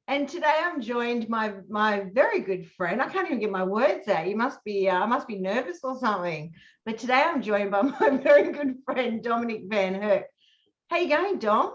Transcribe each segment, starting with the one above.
And today I'm joined my very good friend. I can't even get my words out. You must be I must be nervous or something. But today I'm joined by my very good friend Dominic Van Herk. How you going, Dom?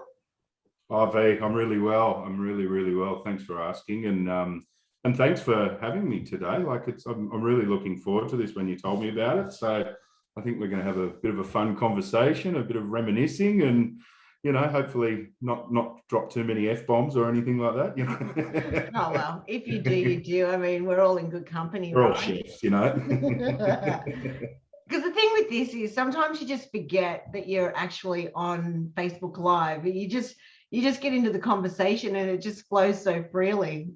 Oh, V, I'm really well. I'm really, really well. Thanks for asking, and thanks for having me today. I'm really looking forward to this when you told me about it. So I think we're going to have a bit of a fun conversation, a bit of reminiscing, and hopefully not drop too many F-bombs or anything like that. Oh well, if you do, you do. I mean, we're all in good company, We're all right? chefs. Because the thing with this is sometimes you just forget that you're actually on Facebook Live. You just get into the conversation and it just flows so freely.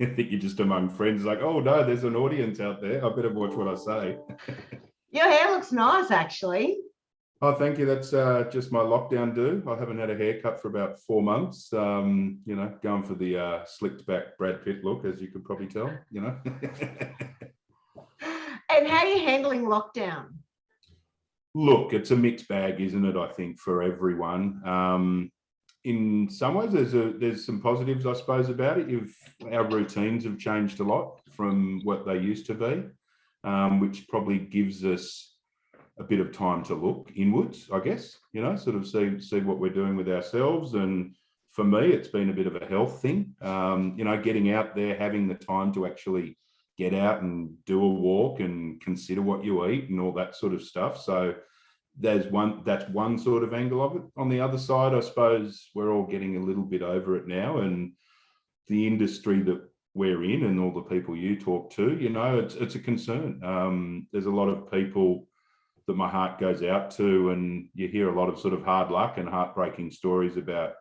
I think you're just among friends, like, oh no, there's an audience out there. I better watch what I say. Your hair looks nice, actually. Oh, thank you. That's just my lockdown do. I haven't had a haircut for about 4 months. Going for the slicked back Brad Pitt look, as you could probably tell. And how are you handling lockdown? Look, it's a mixed bag, isn't it? I think for everyone. In some ways, there's some positives, I suppose, about it. Our routines have changed a lot from what they used to be, which probably gives us a bit of time to look inwards, I guess, sort of see what we're doing with ourselves. And for me, it's been a bit of a health thing, getting out there, having the time to actually get out and do a walk and consider what you eat and all that sort of stuff. So that's one sort of angle of it. On the other side, I suppose we're all getting a little bit over it now, and the industry that we're in and all the people you talk to, it's a concern. There's a lot of people that my heart goes out to, and you hear a lot of sort of hard luck and heartbreaking stories about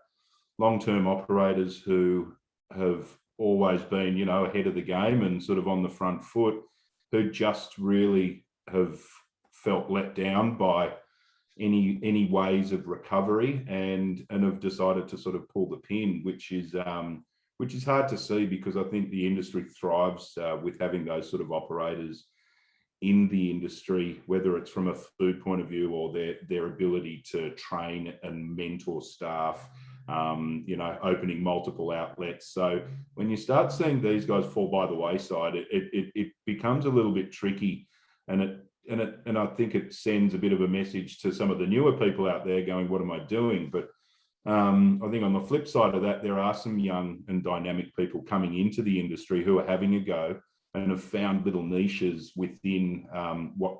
long-term operators who have always been, ahead of the game and sort of on the front foot, who just really have felt let down by any ways of recovery and have decided to sort of pull the pin, which is hard to see, because I think the industry thrives with having those sort of operators in the industry, whether it's from a food point of view or their ability to train and mentor staff, opening multiple outlets. So when you start seeing these guys fall by the wayside, it becomes a little bit tricky, and I think it sends a bit of a message to some of the newer people out there going, what am I doing? But I think on the flip side of that, there are some young and dynamic people coming into the industry who are having a go and have found little niches within what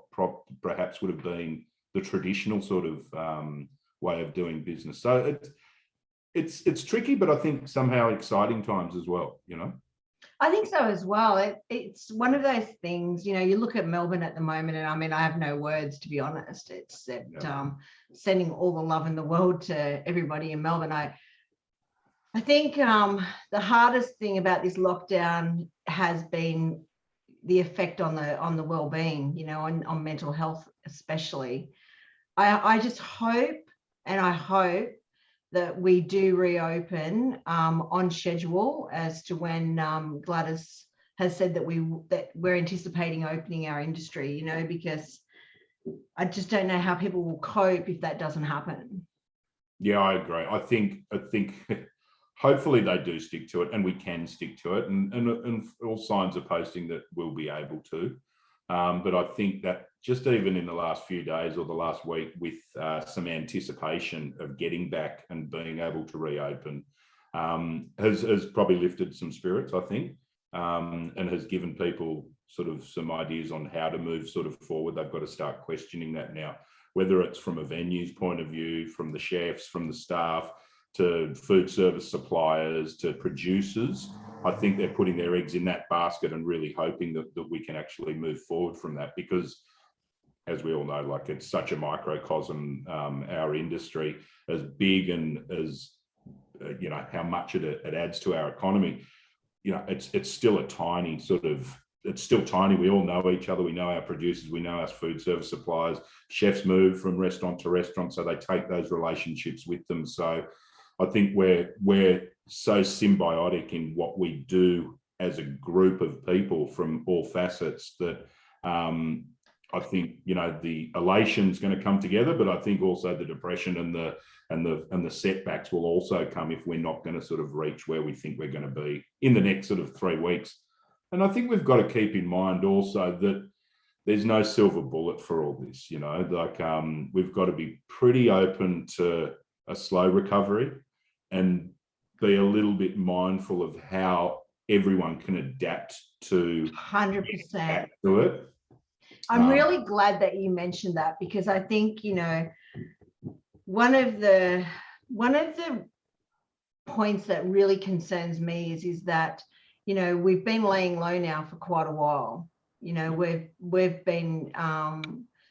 perhaps would have been the traditional sort of way of doing business. So it's tricky, but I think somehow exciting times as well, I think so as well. It's one of those things, you look at Melbourne at the moment, and I mean, I have no words, to be honest. It's sending all the love in the world to everybody in Melbourne. I think the hardest thing about this lockdown has been the effect on the well-being, on mental health especially. I just hope, and I hope that we do reopen on schedule as to when Gladys has said that we're anticipating opening our industry, because I just don't know how people will cope if that doesn't happen. Yeah, I agree. I think hopefully they do stick to it, and we can stick to it, and all signs are posting that we'll be able to. But I think that just even in the last few days or the last week, with some anticipation of getting back and being able to reopen, has probably lifted some spirits, I think, and has given people sort of some ideas on how to move sort of forward. They've got to start questioning that now, whether it's from a venue's point of view, from the chefs, from the staff, to food service suppliers, to producers. I think they're putting their eggs in that basket and really hoping that we can actually move forward from that, because as we all know, like, it's such a microcosm, our industry, as big and as, how much it adds to our economy. It's still a tiny sort of, it's still tiny. We all know each other. We know our producers. We know our food service suppliers. Chefs move from restaurant to restaurant, so they take those relationships with them. So I think we're so symbiotic in what we do as a group of people from all facets that I think the elation is going to come together, but I think also the depression and and the setbacks will also come if we're not going to sort of reach where we think we're going to be in the next sort of 3 weeks. And I think we've got to keep in mind also that there's no silver bullet for all this, you know, like we've got to be pretty open to a slow recovery and be a little bit mindful of how everyone can adapt to 100%. to it. I'm really glad that you mentioned that, because I think, you know, one of the points that really concerns me is that, you know, we've been laying low now for quite a while. You know, we've been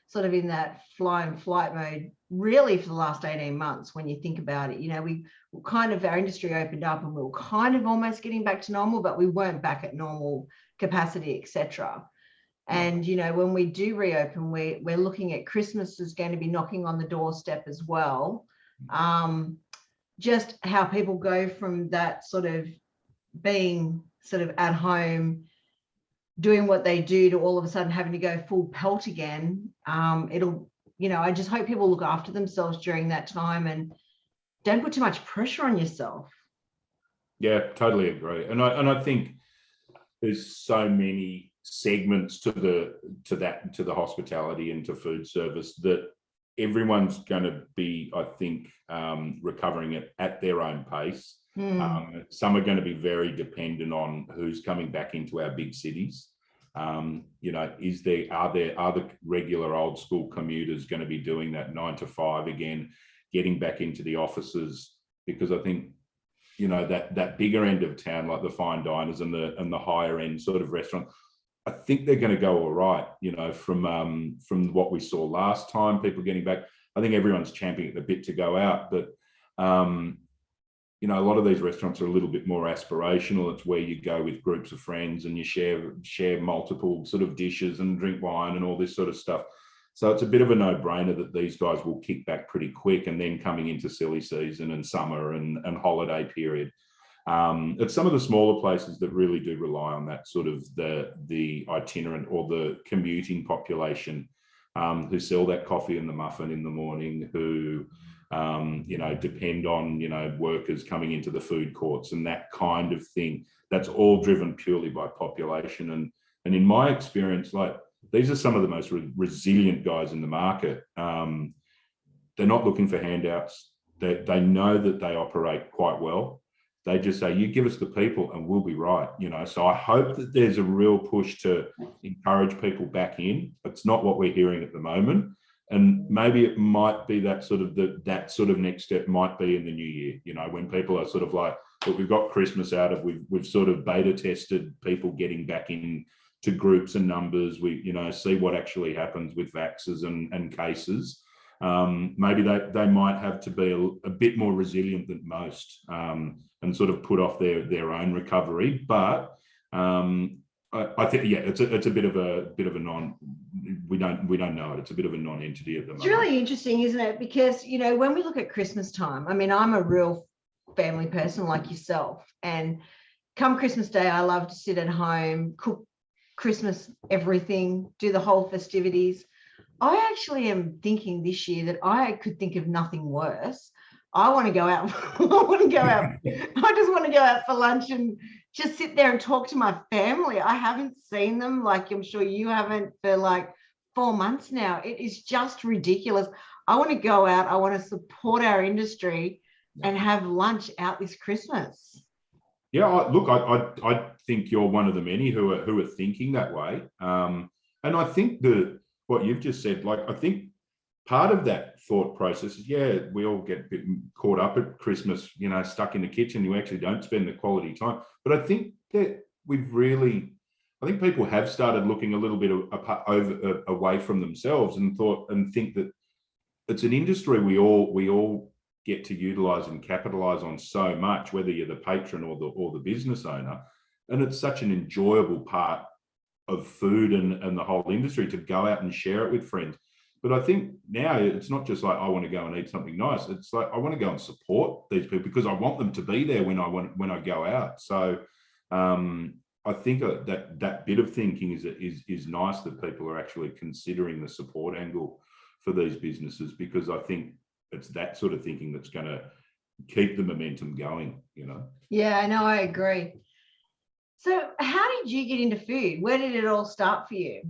sort of in that fly and flight mode really for the last 18 months when you think about it. You know, we kind of, our industry opened up and we were kind of almost getting back to normal, but we weren't back at normal capacity, etc. And, you know, when we do reopen, we're looking at Christmas is going to be knocking on the doorstep as well. Just how people go from that sort of being sort of at home, doing what they do, to all of a sudden having to go full pelt again. It'll, you know, I just hope people look after themselves during that time and don't put too much pressure on yourself. Yeah, totally agree. And I think there's so many segments to the hospitality and to food service that everyone's going to be, I think, recovering it at their own pace. Some are going to be very dependent on who's coming back into our big cities. You know, are the regular old school commuters going to be doing that 9 to 5 again, getting back into the offices? Because I think, you know, that bigger end of town, like the fine diners and the higher end sort of restaurant, I think they're going to go all right. You know, from what we saw last time, people getting back, I think everyone's champing at the bit to go out. But you know, a lot of these restaurants are a little bit more aspirational. It's where you go with groups of friends and you share multiple sort of dishes and drink wine and all this sort of stuff. So it's a bit of a no-brainer that these guys will kick back pretty quick, and then coming into silly season and summer and holiday period. It's some of the smaller places that really do rely on that sort of the itinerant or the commuting population, who sell that coffee and the muffin in the morning, who you know, depend on, you know, workers coming into the food courts and that kind of thing. That's all driven purely by population. And in my experience, like, these are some of the most resilient guys in the market. They're not looking for handouts. They know that they operate quite well. They just say, you give us the people and we'll be right, you know. So I hope that there's a real push to encourage people back in. It's not what we're hearing at the moment. And maybe it might be that sort of next step might be in the new year, you know, when people are sort of like, look, we've got Christmas out of, we've sort of beta tested people getting back in to groups and numbers. We, you know, see what actually happens with vaxxers and cases. Maybe they might have to be a bit more resilient than most, and sort of put off their own recovery. But I think, yeah, it's a bit of a non. We don't know it. It's a bit of a non-entity at the moment. It's really interesting, isn't it? Because, you know, when we look at Christmas time, I mean, I'm a real family person like yourself, and come Christmas Day, I love to sit at home, cook Christmas everything, do the whole festivities. I actually am thinking this year that I could think of nothing worse. I want to go out. I just want to go out for lunch and just sit there and talk to my family. I haven't seen them, like I'm sure you haven't, for like 4 months now. It is just ridiculous. I want to go out. I want to support our industry and have lunch out this Christmas. Yeah, I think you're one of the many who are thinking that way. And I think what you've just said, like, I think part of that thought process is, yeah, we all get a bit caught up at Christmas, you know, stuck in the kitchen. You actually don't spend the quality time. But I think that I think people have started looking a little bit away from themselves and think that it's an industry we all get to utilize and capitalize on so much, whether you're the patron or the business owner. And it's such an enjoyable part of food and the whole industry to go out and share it with friends. But I think now it's not just like, I want to go and eat something nice. It's like, I want to go and support these people because I want them to be there when I go out. So I think that bit of thinking is nice, that people are actually considering the support angle for these businesses, because I think it's that sort of thinking that's going to keep the momentum going, Yeah, I know, I agree. So how did you get into food? Where did it all start for you?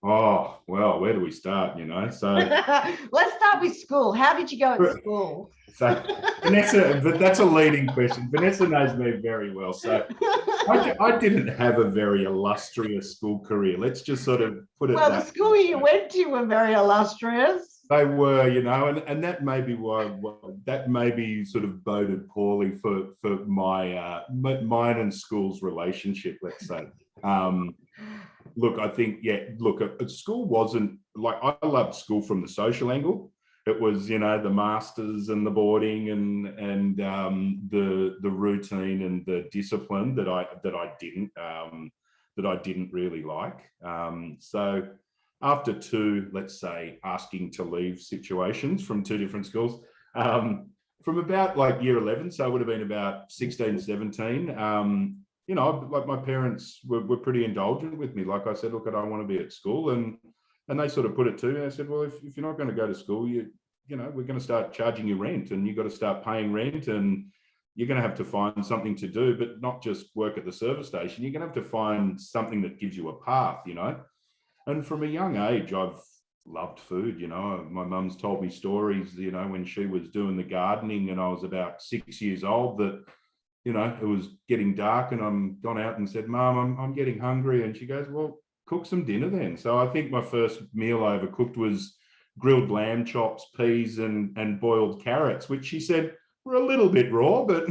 Oh, well, where do we start, So, Let's start with school. How did you go at school? so Vanessa, but that's a leading question. Vanessa knows me very well. So I didn't have a very illustrious school career. Let's just sort of put it Well, the that school way. you went to were very illustrious. They were, and that may be why that maybe sort of boded poorly for mine and school's relationship, let's say. Look, I think, look, school wasn't like, I loved school from the social angle. It was, the masters and the boarding and the routine and the discipline that I didn't really like. So after two, let's say, asking to leave situations from two different schools, from about like year 11, so it would have been about 16, 17, like my parents were pretty indulgent with me. Like I said, look, I don't want to be at school. And they sort of put it to me. They said, well, if you're not going to go to school, we're going to start charging you rent, and you've got to start paying rent, and you're going to have to find something to do, but not just work at the service station. You're going to have to find something that gives you a path, And from a young age, I've loved food. My mum's told me stories, when she was doing the gardening and I was about 6 years old, that it was getting dark and I'm gone out and said, Mum, I'm getting hungry. And she goes, well, cook some dinner then. So I think my first meal I ever cooked was grilled lamb chops, peas and boiled carrots, which she said were a little bit raw, but,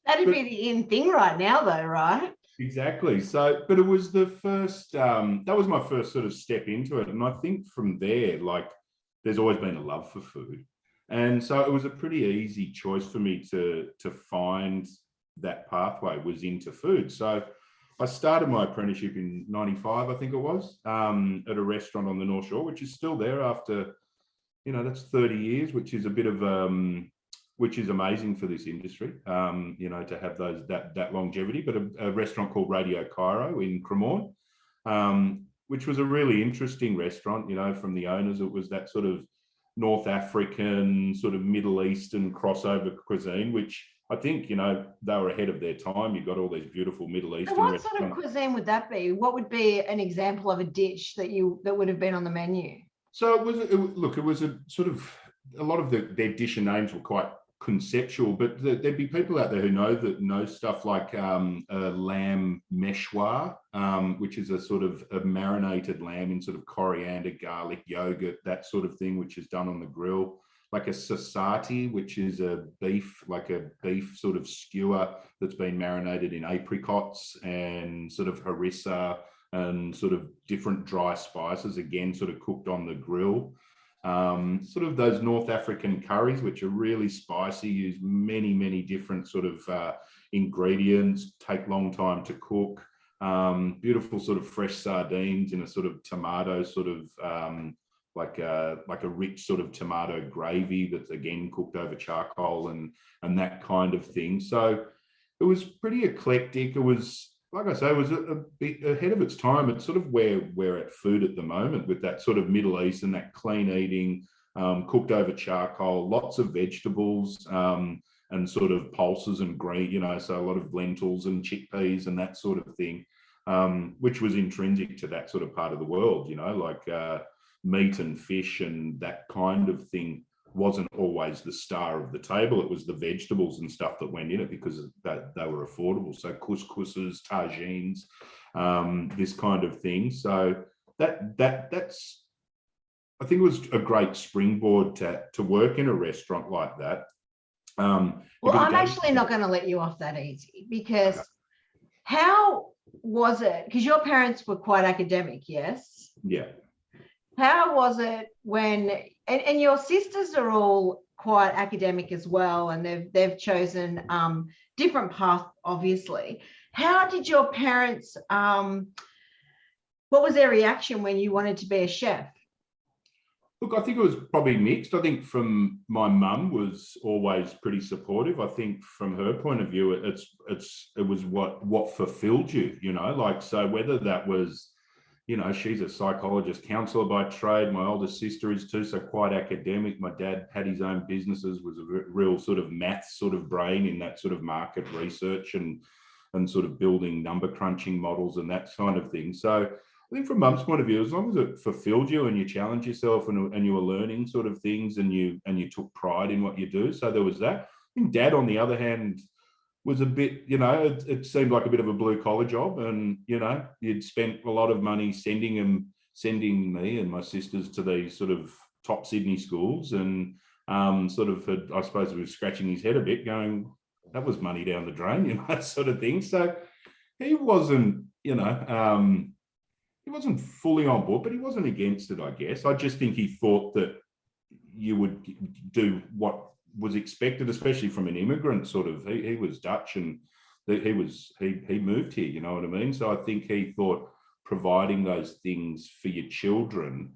That'd be the in thing right now though, right? Exactly. So, but it was the first, that was my first sort of step into it. And I think from there, there's always been a love for food. And so it was a pretty easy choice for me to find that pathway was into food. So I started my apprenticeship in 95, I think it was, at a restaurant on the North Shore, which is still there after, that's 30 years, which is a bit of, which is amazing for this industry, to have that longevity. But a restaurant called Radio Cairo in Cremorne, which was a really interesting restaurant, from the owners. It was that sort of North African, sort of Middle Eastern crossover cuisine, which I think, they were ahead of their time. You've got all these beautiful Middle Eastern So what restaurants. sort of cuisine would that be? What would be an example of a dish that would have been on the menu? So it was a sort of, a lot of their dish and names were quite conceptual, but there'd be people out there who know stuff like a lamb meshwa, which is a sort of a marinated lamb in sort of coriander, garlic, yogurt, that sort of thing, which is done on the grill. Like a sasati, which is a beef sort of skewer that's been marinated in apricots and sort of harissa and sort of different dry spices, again, sort of cooked on the grill. Sort of those North African curries, which are really spicy, use many, many different sort of ingredients, take long time to cook. Beautiful sort of fresh sardines in a sort of tomato sort of like a rich sort of tomato gravy that's again cooked over charcoal and that kind of thing. So it was pretty eclectic. It was, like I say, it was a bit ahead of its time. It's sort of where we're at food at the moment, with that sort of Middle East and that clean eating, cooked over charcoal, lots of vegetables, and sort of pulses and green, so a lot of lentils and chickpeas and that sort of thing, which was intrinsic to that sort of part of the world, like meat and fish and that kind of thing wasn't always the star of the table. It was the vegetables and stuff that went in it because they were affordable. So couscouses, tagines, this kind of thing. So that's, I think it was a great springboard to work in a restaurant like that. Well, I'm actually not going to let you off that easy, because how was it? Because your parents were quite academic, yes? Yeah. How was it when, and your sisters are all quite academic as well, and they've chosen different paths, obviously. How did your parents, what was their reaction when you wanted to be a chef? Look, I think it was probably mixed. I think from my mum was always pretty supportive. I think from her point of view, it was what fulfilled you, like, so whether that was, you know, she's a psychologist, counsellor by trade. My older sister is too, so quite academic. My dad had his own businesses, was a real sort of maths sort of brain in that sort of market research and sort of building number crunching models and that kind of thing. So I think from mum's point of view, as long as it fulfilled you and you challenged yourself and you were learning sort of things and you took pride in what you do. So there was that. I think dad, on the other hand, was a bit, you know, it seemed like a bit of a blue collar job, and you know, you'd spent a lot of money sending me and my sisters to these sort of top Sydney schools, and sort of had, I suppose, was scratching his head a bit, going, that was money down the drain, you know, that sort of thing. So he wasn't, you know, he wasn't fully on board, but he wasn't against it, I guess. I just think he thought that you would do what was expected, especially from an immigrant sort of. He was Dutch and he moved here, you know what I mean? So I think he thought providing those things for your children,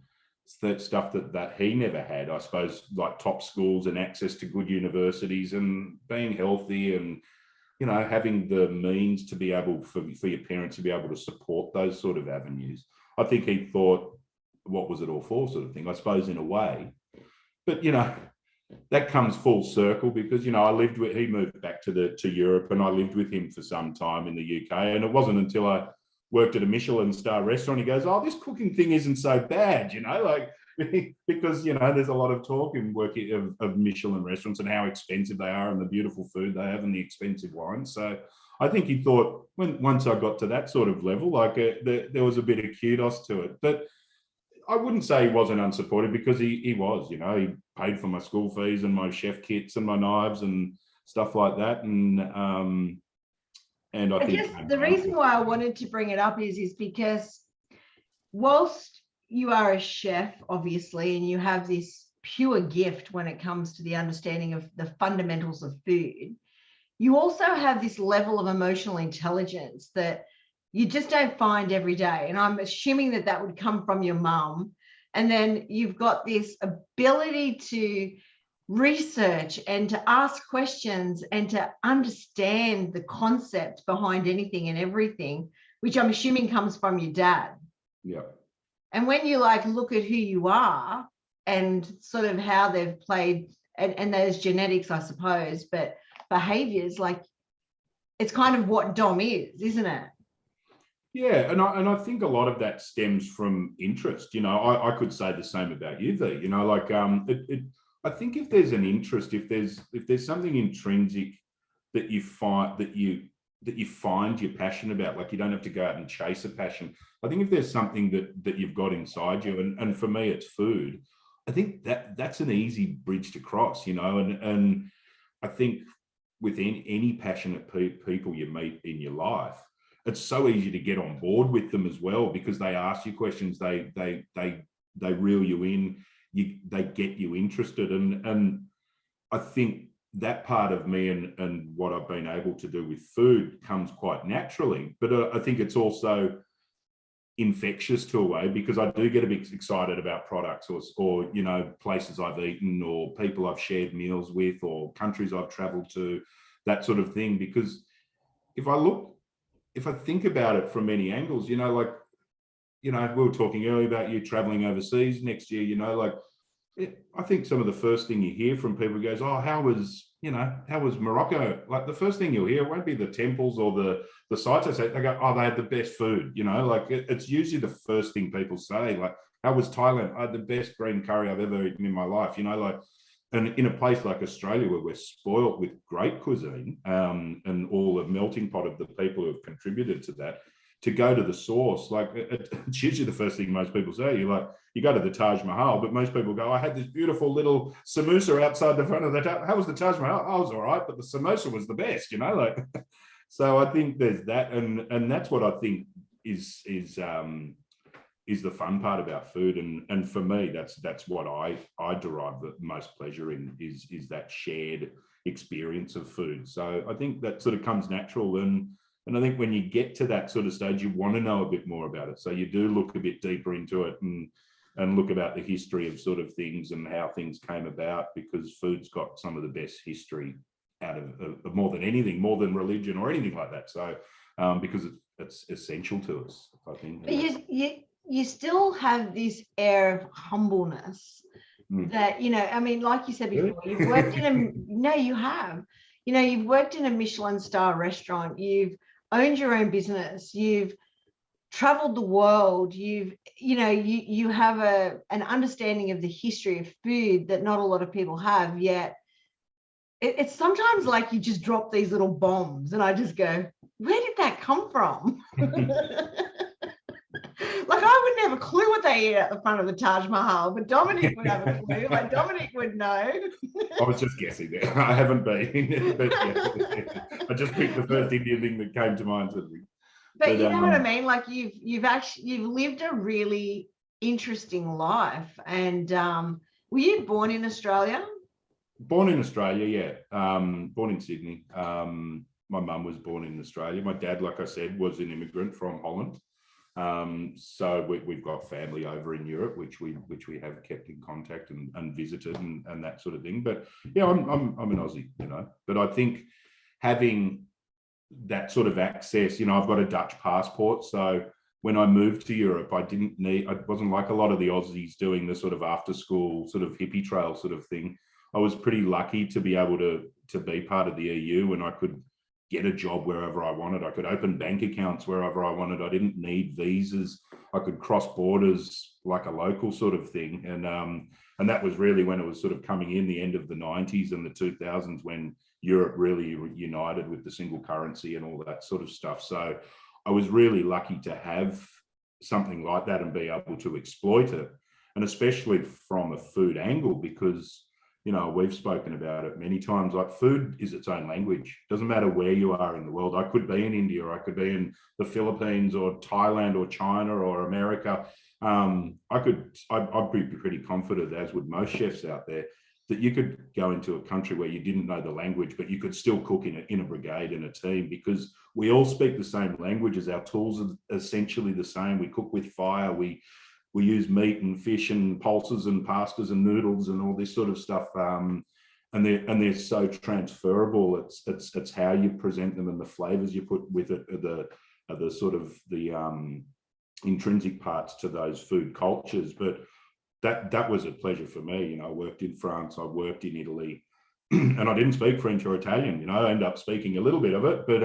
that stuff that he never had, I suppose, like top schools and access to good universities and being healthy and, you know, having the means to be able for your parents to be able to support those sort of avenues. I think he thought, what was it all for, sort of thing, I suppose, in a way. But, you know, that comes full circle because, you know, he moved back to Europe, and I lived with him for some time in the UK. And it wasn't until I worked at a Michelin star restaurant, he goes, oh, this cooking thing isn't so bad, you know, like, because, you know, there's a lot of talk in working of Michelin restaurants and how expensive they are and the beautiful food they have and the expensive wines. So I think he thought once I got to that sort of level, like there was a bit of kudos to it. But I wouldn't say he wasn't unsupportive, because he was, you know, he paid for my school fees and my chef kits and my knives and stuff like that. And I think guess the reason why I wanted to bring it up is because whilst you are a chef, obviously, and you have this pure gift when it comes to the understanding of the fundamentals of food, you also have this level of emotional intelligence that you just don't find every day. And I'm assuming that that would come from your mum. And then you've got this ability to research and to ask questions and to understand the concept behind anything and everything, which I'm assuming comes from your dad. Yeah. And when you like look at who you are and sort of how they've played and those genetics, I suppose, but behaviors, like, it's kind of what Dom is, isn't it? Yeah, and I think a lot of that stems from interest. You know, I could say the same about you, V. You know, like I think if there's an interest, if there's something intrinsic that you find that you find you're passionate about, like you don't have to go out and chase a passion. I think if there's something that you've got inside you, and for me it's food, I think that's an easy bridge to cross. You know, and I think with any passionate people you meet in your life, it's so easy to get on board with them as well, because they ask you questions, they reel you in, they get you interested, and I think that part of me and what I've been able to do with food comes quite naturally. But I think it's also infectious to a way, because I do get a bit excited about products or you know, places I've eaten or people I've shared meals with or countries I've traveled to, that sort of thing. Because if I think about it from many angles, you know, like, you know, we were talking earlier about you traveling overseas next year, you know, like, I think some of the first thing you hear from people goes, oh, how was Morocco? Like, the first thing you'll hear won't be the temples or the sites. I say, they go, oh, they had the best food, you know, like it's usually the first thing people say. Like, how was Thailand? I had the best green curry I've ever eaten in my life, you know, like, and in a place like Australia where we're spoiled with great cuisine and all the melting pot of the people who have contributed to that, to go to the source, like it's usually the first thing most people say. You go to the Taj Mahal, but most people go, I had this beautiful little samosa outside the front of the Taj. How was the Taj Mahal? I was all right, but the samosa was the best, you know, like. So I think there's that, and that's what I think is the fun part about food, and for me, that's what I derive the most pleasure in, is that shared experience of food. So I think that sort of comes natural, and I think when you get to that sort of stage, you want to know a bit more about it. So you do look a bit deeper into it and look about the history of sort of things and how things came about, because food's got some of the best history out of more than anything, more than religion or anything like that. So because it's essential to us, I think. But you still have this air of humbleness that, you know, I mean, like you said before, Really? you've worked in a, no, you have, you know, you've worked in a Michelin star restaurant, you've owned your own business, you've traveled the world, you know, you have an understanding of the history of food that not a lot of people have yet. It's sometimes like you just drop these little bombs and I just go, where did that come from? Like, I would never clue what they eat at the front of the Taj Mahal, but Dominic would have a clue. Like, Dominic would know. I was just guessing there. I haven't been, but yeah, I just picked the first Indian thing that came to mind. But you know what I mean? Like, you've lived a really interesting life. And were you born in Australia? Born in Australia, yeah. Born in Sydney. My mum was born in Australia. My dad, like I said, was an immigrant from Holland. So we've got family over in Europe, which we have kept in contact and visited and that sort of thing. But yeah, I'm an Aussie, you know. But I think having that sort of access, you know, I've got a Dutch passport, so when I moved to Europe, I wasn't like a lot of the Aussies doing the sort of after school sort of hippie trail sort of thing. I was pretty lucky to be able to be part of the EU, and I could get a job wherever I wanted. I could open bank accounts wherever I wanted. I didn't need visas. I could cross borders like a local sort of thing. And that was really when it was sort of coming in the end of the 90s and the 2000s, when Europe really united with the single currency and all that sort of stuff. So I was really lucky to have something like that and be able to exploit it. And especially from a food angle, because you know, we've spoken about it many times, like food is its own language. Doesn't matter where you are in the world. I could be in India, or I could be in the Philippines or Thailand or China or America. I'd be pretty confident, as would most chefs out there, that you could go into a country where you didn't know the language, but you could still cook in a brigade, in a team, because we all speak the same languages. Our tools are essentially the same. We cook with fire. We use meat and fish and pulses and pastas and noodles and all this sort of stuff, and they're so transferable. It's how you present them and the flavors you put with it are the sort of the intrinsic parts to those food cultures. But that was a pleasure for me. You know, I worked in France, I worked in Italy, and I didn't speak French or Italian. You know, I ended up speaking a little bit of it, but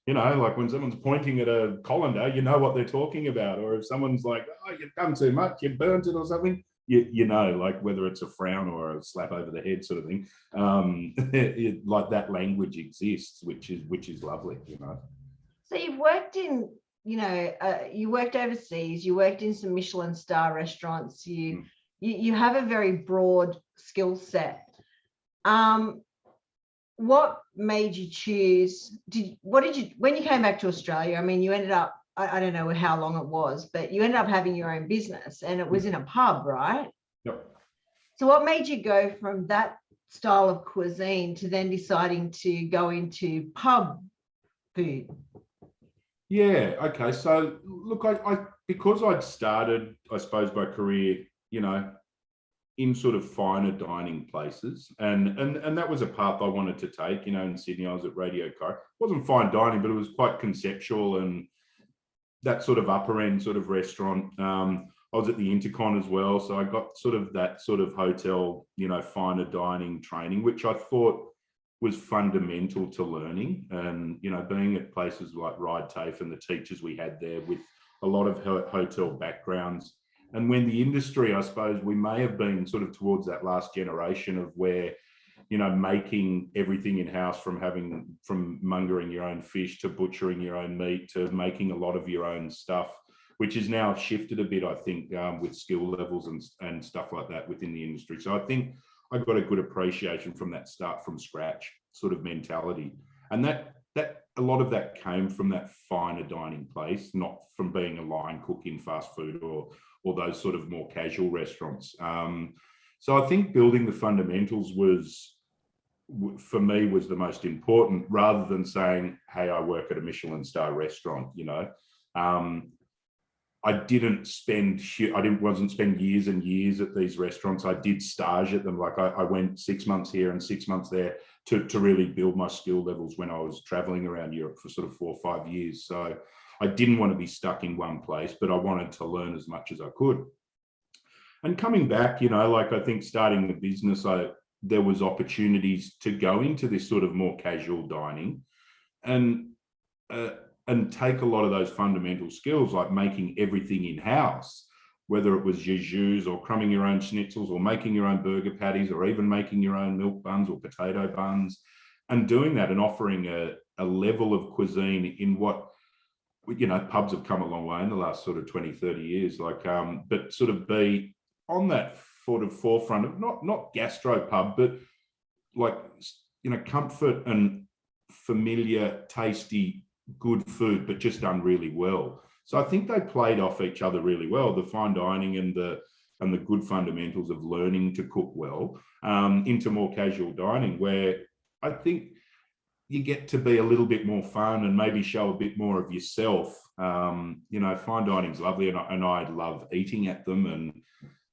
you know, like when someone's pointing at a colander, you know what they're talking about. Or if someone's like, oh, you've done too much, you've burnt it or something, you know, like whether it's a frown or a slap over the head sort of thing. Like that language exists, which is lovely, you know. So you've worked in, you know, you worked overseas, you worked in some Michelin star restaurants, you have a very broad skill set. What made you choose, when you came back to Australia, I mean, you ended up, I don't know how long it was, but you ended up having your own business, and it was in a pub, right? Yep. So what made you go from that style of cuisine to then deciding to go into pub food? Yeah, okay. So look, I because I'd started, I suppose, my career, you know, in sort of finer dining places, and that was a path I wanted to take. You know, in Sydney, I was at Radio Co. It wasn't fine dining, but it was quite conceptual and that sort of upper end sort of restaurant. I was at the Intercon as well, so I got sort of that sort of hotel, you know, finer dining training, which I thought was fundamental to learning. And you know, being at places like Ride TAFE and the teachers we had there with a lot of hotel backgrounds. And when the industry, I suppose we may have been sort of towards that last generation of where, you know, making everything in-house, from mongering your own fish to butchering your own meat to making a lot of your own stuff, which is now shifted a bit, I think, with skill levels and stuff like that within the industry. So I think I got a good appreciation from that start from scratch sort of mentality. And that a lot of that came from that finer dining place, not from being a line cook in fast food or those sort of more casual restaurants. So I think building the fundamentals for me was the most important, rather than saying, hey, I work at a Michelin star restaurant, you know. I wasn't spend years and years at these restaurants. I did stage at them. Like I went 6 months here and 6 months there to really build my skill levels when I was traveling around Europe for sort of 4 or 5 years. So I didn't want to be stuck in one place, but I wanted to learn as much as I could. And coming back, like I think starting the business, there was opportunities to go into this sort of more casual dining and take a lot of those fundamental skills, like making everything in-house, whether it was jus or crumbing your own schnitzels or making your own burger patties or even making your own milk buns or potato buns, and doing that and offering a level of cuisine in what, pubs have come a long way in the last sort of 20, 30 years, but sort of be on that sort of forefront of not gastro pub, but like, comfort and familiar, tasty, good food, but just done really well. So I think they played off each other really well, the fine dining and the good fundamentals of learning to cook well, into more casual dining, where I think you get to be a little bit more fun and maybe show a bit more of yourself. Fine dining's lovely, and I love eating at them and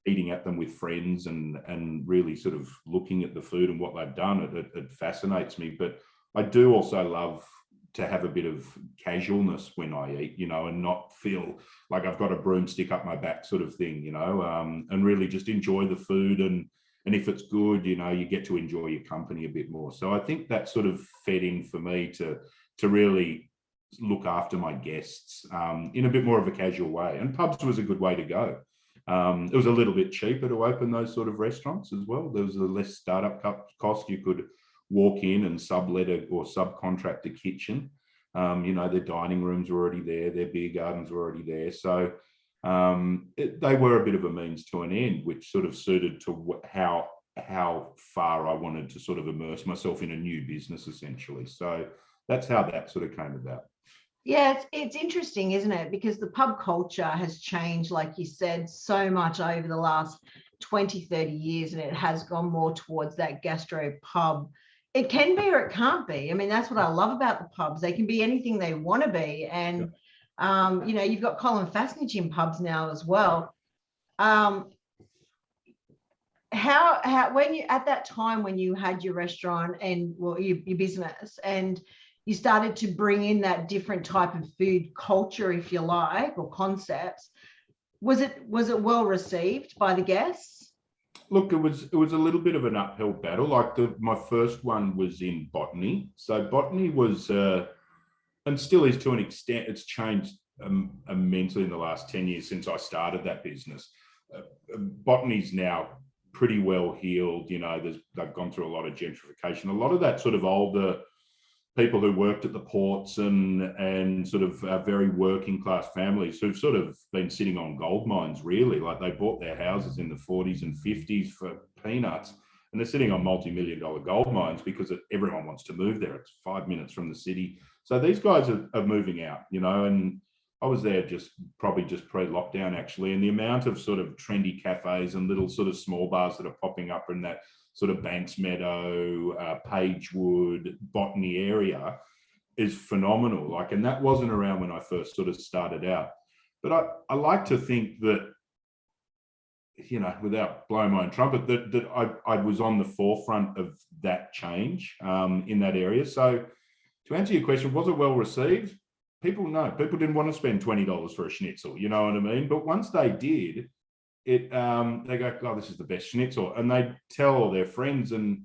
eating at them with friends and really sort of looking at the food and what they've done. It fascinates me, but I do also love to have a bit of casualness when I eat, and not feel like I've got a broomstick up my back sort of thing, and really just enjoy the food. And if it's good, you get to enjoy your company a bit more. So I think that sort of fed in for me to really look after my guests in a bit more of a casual way. And pubs was a good way to go. It was a little bit cheaper to open those sort of restaurants as well. There was a less startup cost. You could walk in and sublet or subcontract a kitchen. Their dining rooms were already there, their beer gardens were already there. So they were a bit of a means to an end, which sort of suited to how far I wanted to sort of immerse myself in a new business, essentially. So that's how that sort of came about. Yeah, it's interesting, isn't it? Because the pub culture has changed, like you said, so much over the last 20, 30 years, and it has gone more towards that gastro pub. It can be or it can't be. I mean, that's what I love about the pubs. They can be anything they want to be. And, you've got Colin Fassnidge in pubs now as well. How when you, at that time when you had your restaurant and your business, and you started to bring in that different type of food culture, if you like, or concepts, was it well received by the guests? Look, it was a little bit of an uphill battle. Like my first one was in Botany. So Botany was, and still is to an extent, it's changed immensely in the last 10 years since I started that business. Botany's now pretty well healed. They've gone through a lot of gentrification. A lot of that sort of older people who worked at the ports and sort of very working class families who've sort of been sitting on gold mines, really. Like, they bought their houses in the 40s and 50s for peanuts, and they're sitting on multi-million-dollar gold mines because everyone wants to move there. It's 5 minutes from the city. So these guys are moving out, and I was there probably just pre-lockdown, actually, and the amount of sort of trendy cafes and little sort of small bars that are popping up in that sort of Banks Meadow, Pagewood, Botany area is phenomenal. Like, and that wasn't around when I first sort of started out. But I like to think that, without blowing my own trumpet, that I was on the forefront of that change in that area. So to answer your question, was it well received? People didn't want to spend $20 for a schnitzel, you know what I mean? But once they did, they go, "Oh, this is the best schnitzel," and they tell all their friends, and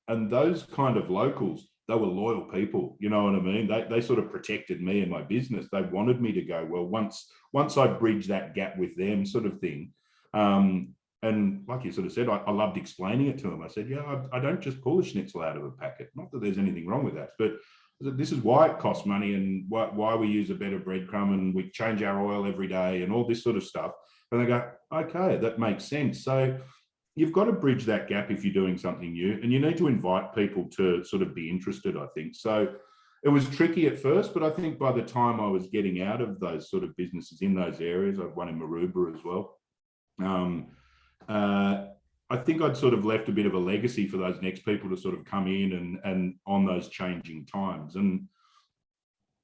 those kind of locals, they were loyal people, you know what I mean? They sort of protected me and my business. They wanted me to go well once I bridged that gap with them, sort of thing. And like you sort of said, I loved explaining it to them. I said, yeah, I don't just pull a schnitzel out of a packet. Not that there's anything wrong with that, but this is why it costs money, and why we use a better breadcrumb, and we change our oil every day, and all this sort of stuff. And they go, okay, that makes sense. So you've got to bridge that gap if you're doing something new, and you need to invite people to sort of be interested, I think. So it was tricky at first, but I think by the time I was getting out of those sort of businesses in those areas, I've one in Maroubra as well. I think I'd sort of left a bit of a legacy for those next people to sort of come in and on those changing times. And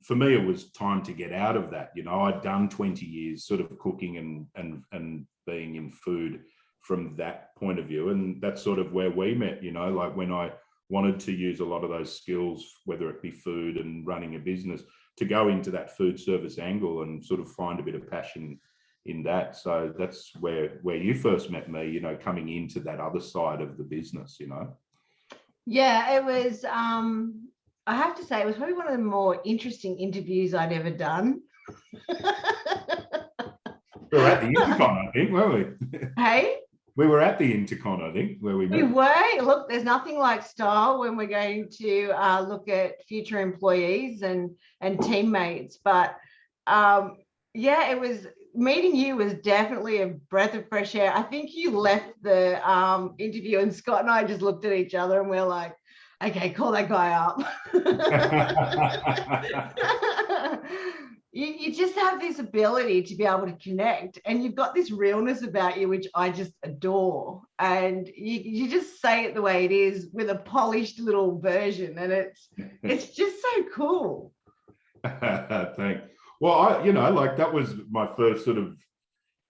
for me, it was time to get out of that. I'd done 20 years sort of cooking and being in food from that point of view. And that's sort of where we met, like when I wanted to use a lot of those skills, whether it be food and running a business, to go into that food service angle and sort of find a bit of passion in that. So that's where you first met me, you know, coming into that other side of the business, you know. Yeah, it was, I have to say, it was probably one of the more interesting interviews I'd ever done. We were at the Intercon, I think, weren't we? Hey? We were at the Intercon, I think, where we met. We were. Look, there's nothing like style when we're going to look at future employees and teammates. But yeah, it was, meeting you was definitely a breath of fresh air. I think you left the interview and Scott and I just looked at each other and we're like, okay, call that guy up. You just have this ability to be able to connect, and you've got this realness about you, which I just adore. And you just say it the way it is with a polished little version, and it's just so cool. Thanks. Well, you know, like that was my first sort of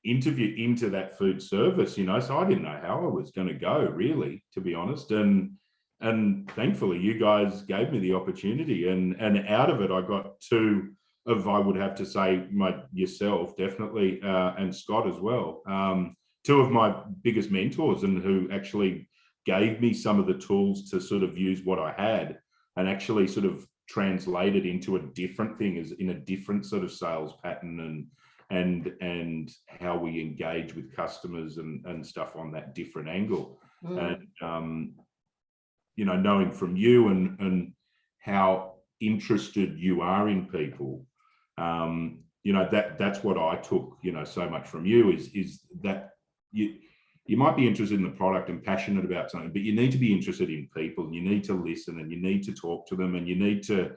interview into that food service, you know, so I didn't know how I was going to go, really, to be honest. And thankfully, you guys gave me the opportunity, and out of it, I got two of, I would have to say, yourself definitely, and Scott as well, two of my biggest mentors, and who actually gave me some of the tools to sort of use what I had and actually sort of translate it into a different thing, as in a different sort of sales pattern and how we engage with customers and stuff on that different angle. And you know, knowing from you and how interested you are in people, you know, that's what I took, you know, so much from you is that you might be interested in the product and passionate about something, but you need to be interested in people, and you need to listen, and you need to talk to them, and you need to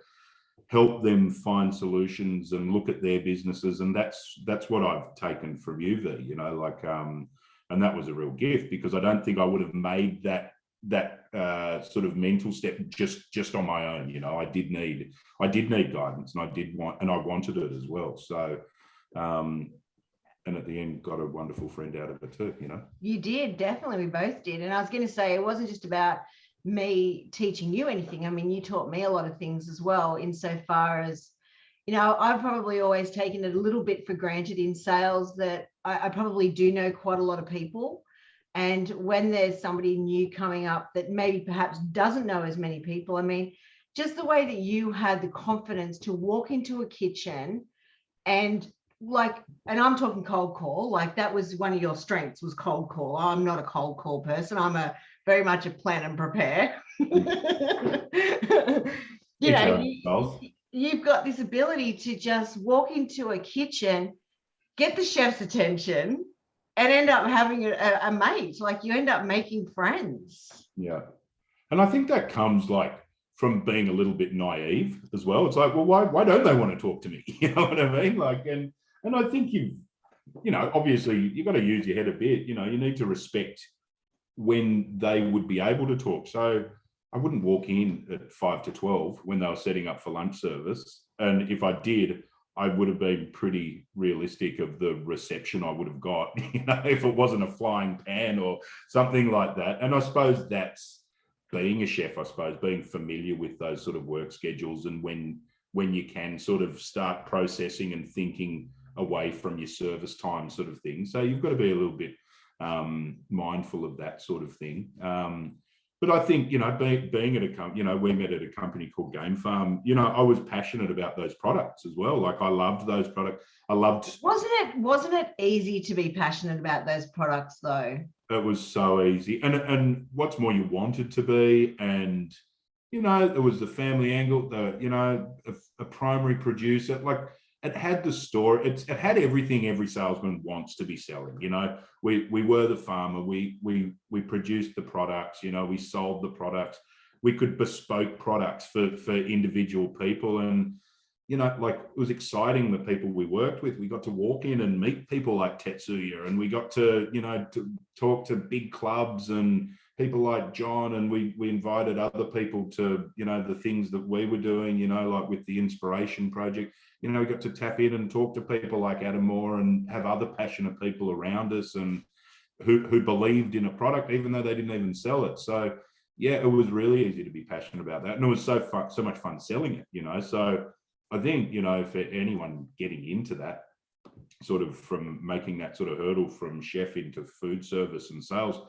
help them find solutions and look at their businesses. And that's what I've taken from you, V, you know, like, and that was a real gift, because I don't think I would have made that sort of mental step just on my own. You know, I did need guidance, and I wanted it as well. So and at the end got a wonderful friend out of it too, you know. You did, definitely. We both did. And I was going to say, it wasn't just about me teaching you anything. I mean, you taught me a lot of things as well, insofar as, you know, I've probably always taken it a little bit for granted in sales that I probably do know quite a lot of people. And when there's somebody new coming up that maybe perhaps doesn't know as many people, I mean, just the way that you had the confidence to walk into a kitchen and I'm talking cold call, like that was one of your strengths, was cold call. I'm not a cold call person. I'm very much a plan and prepare. You know, you've got this ability to just walk into a kitchen, get the chef's attention, and end up having a mate. Like, you end up making friends. Yeah. And I think that comes like from being a little bit naive as well. It's like, well, why don't they want to talk to me? You know what I mean? Like, and I think you know, obviously you've got to use your head a bit, you know, you need to respect when they would be able to talk. So I wouldn't walk in at 5 to 12 when they were setting up for lunch service. And if I did, I would have been pretty realistic of the reception I would have got, you know, if it wasn't a flying pan or something like that. And I suppose that's being a chef, I suppose, being familiar with those sort of work schedules, and when you can sort of start processing and thinking away from your service time sort of thing. So you've got to be a little bit mindful of that sort of thing. But I think, you know, being at a company, you know, we met at a company called Game Farm, you know, I was passionate about those products as well. Like, I loved those products. Wasn't it easy to be passionate about those products though? It was so easy. And what's more, you wanted to be, and, you know, there was the family angle, you know, a primary producer, like, it had the story, it had everything every salesman wants to be selling. You know, we were the farmer, we produced the products, you know, we sold the products, we could bespoke products for individual people. And, you know, like, it was exciting, the people we worked with. We got to walk in and meet people like Tetsuya, and we got to, you know, to talk to big clubs and people like John, and we invited other people to, you know, the things that we were doing, you know, like with the Inspiration Project. You know, we got to tap in and talk to people like Adam Moore and have other passionate people around us, and who believed in a product, even though they didn't even sell it. So yeah, it was really easy to be passionate about that. And it was so much fun selling it, you know. So I think, you know, for anyone getting into that, sort of from making that sort of hurdle from chef into food service and sales,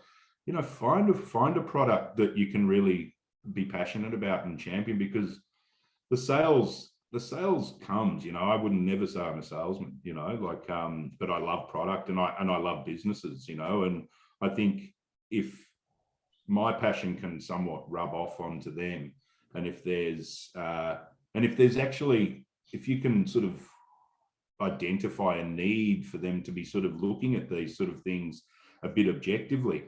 you know, find a product that you can really be passionate about and champion, because the sales comes, you know. I wouldn't never say I'm a salesman, you know, like, but I love product and I love businesses, you know. And I think if my passion can somewhat rub off onto them, and if there's actually, if you can sort of identify a need for them to be sort of looking at these sort of things a bit objectively,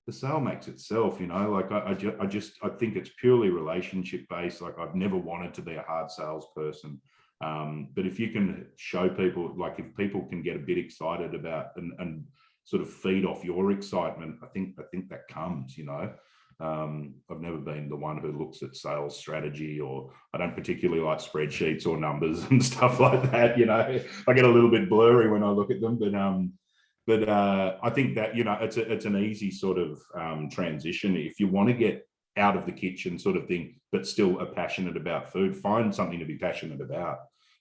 the sale makes itself, you know. Like I think it's purely relationship based. Like I've never wanted to be a hard salesperson, but if you can show people, like if people can get a bit excited about and sort of feed off your excitement, I think that comes, you know. I've never been the one who looks at sales strategy, or I don't particularly like spreadsheets or numbers and stuff like that, you know. I get a little bit blurry when I look at them, but I think that, you know, it's an easy sort of transition. If you want to get out of the kitchen sort of thing, but still are passionate about food, find something to be passionate about.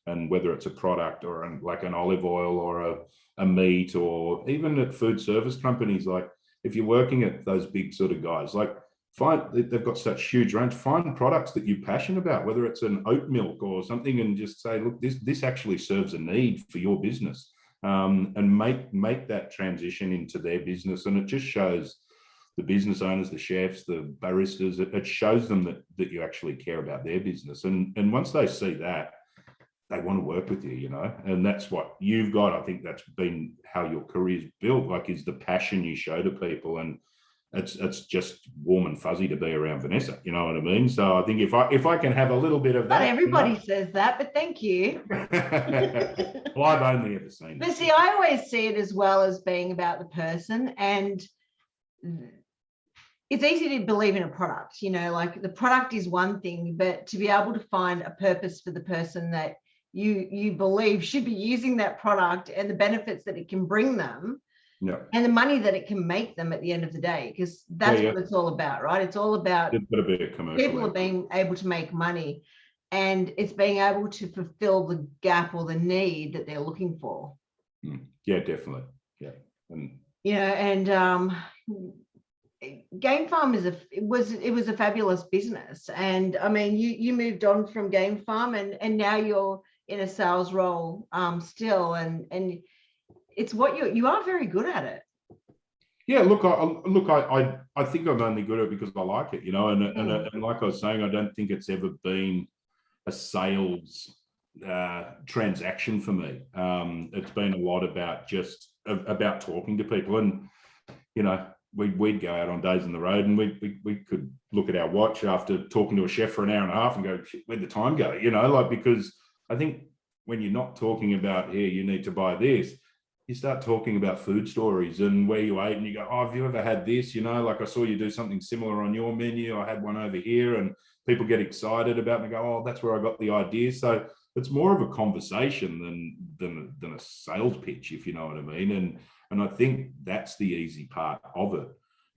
And whether it's a product or like an olive oil or a meat, or even at food service companies, like if you're working at those big sort of guys, like they've got such huge range, find products that you're passionate about, whether it's an oat milk or something, and just say, look, this actually serves a need for your business. And make that transition into their business. And it just shows the business owners, the chefs, the baristas, it shows them that you actually care about their business. And once they see that, they want to work with you, you know. And that's what you've got. I think that's been how your career's built, like, is the passion you show to people. And it's just warm and fuzzy to be around Vanessa, you know what I mean? So I think if I can have a little bit of that. Not everybody says that, but thank you. Well, I've only ever seen But see, I always see it as well as being about the person, and it's easy to believe in a product, you know, like the product is one thing, but to be able to find a purpose for the person that you believe should be using that product, and the benefits that it can bring them, yeah, and the money that it can make them at the end of the day, because that's what it's all about, right? It's all about people are being able to make money, and it's being able to fulfill the gap or the need that they're looking for. Yeah, definitely. Yeah. And you know, and Game Farm it was a fabulous business. And I mean, you moved on from Game Farm, and now you're in a sales role still, and it's what you are very good at it. Yeah, look, I think I'm only good at it because I like it, you know. And like I was saying, I don't think it's ever been a sales transaction for me. It's been a lot about just about talking to people. And you know, we'd go out on days on the road, and we could look at our watch after talking to a chef for an hour and a half and go, where'd the time go? You know, like, because I think when you're not talking about, here, you need to buy this, you start talking about food stories and where you ate, and you go, oh, have you ever had this? You know, like I saw you do something similar on your menu. I had one over here, and people get excited about it and go, oh, that's where I got the idea. So it's more of a conversation than a sales pitch, if you know what I mean. And I think that's the easy part of it.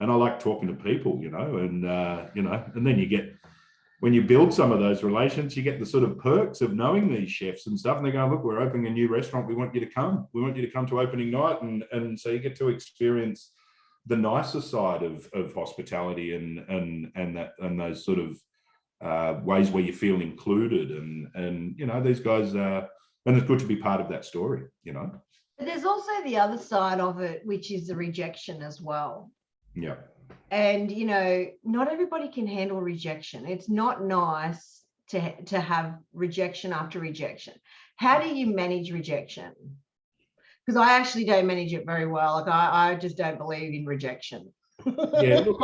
And I like talking to people, you know, and you know, and then you get, when you build some of those relations, you get the sort of perks of knowing these chefs and stuff. And they go, look, we're opening a new restaurant. We want you to come. We want you to come to opening night. And so you get to experience the nicer side of hospitality and those sort of ways where you feel included. And you know, these guys, and it's good to be part of that story, you know. But there's also the other side of it, which is the rejection as well. Yeah. And, you know, not everybody can handle rejection. It's not nice to have rejection after rejection. How do you manage rejection? Because I actually don't manage it very well. Like I just don't believe in rejection. Yeah, look,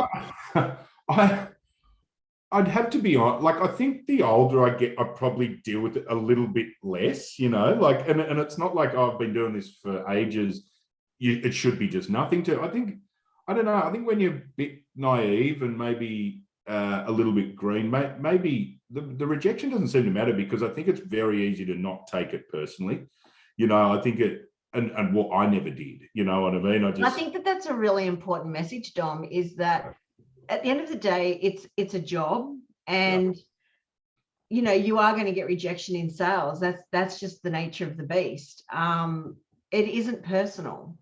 I'd have to be on, like, I think the older I get, I probably deal with it a little bit less, you know, like, and it's not like, oh, I've been doing this for ages. It should be just nothing to, I don't know. I think when you're a bit naive and maybe a little bit green, maybe the rejection doesn't seem to matter, because I think it's very easy to not take it personally. You know, I think and what I never did, you know what I mean? I think that's a really important message, Dom, is that at the end of the day, it's a job, and you know, you are going to get rejection in sales. That's just the nature of the beast. It isn't personal.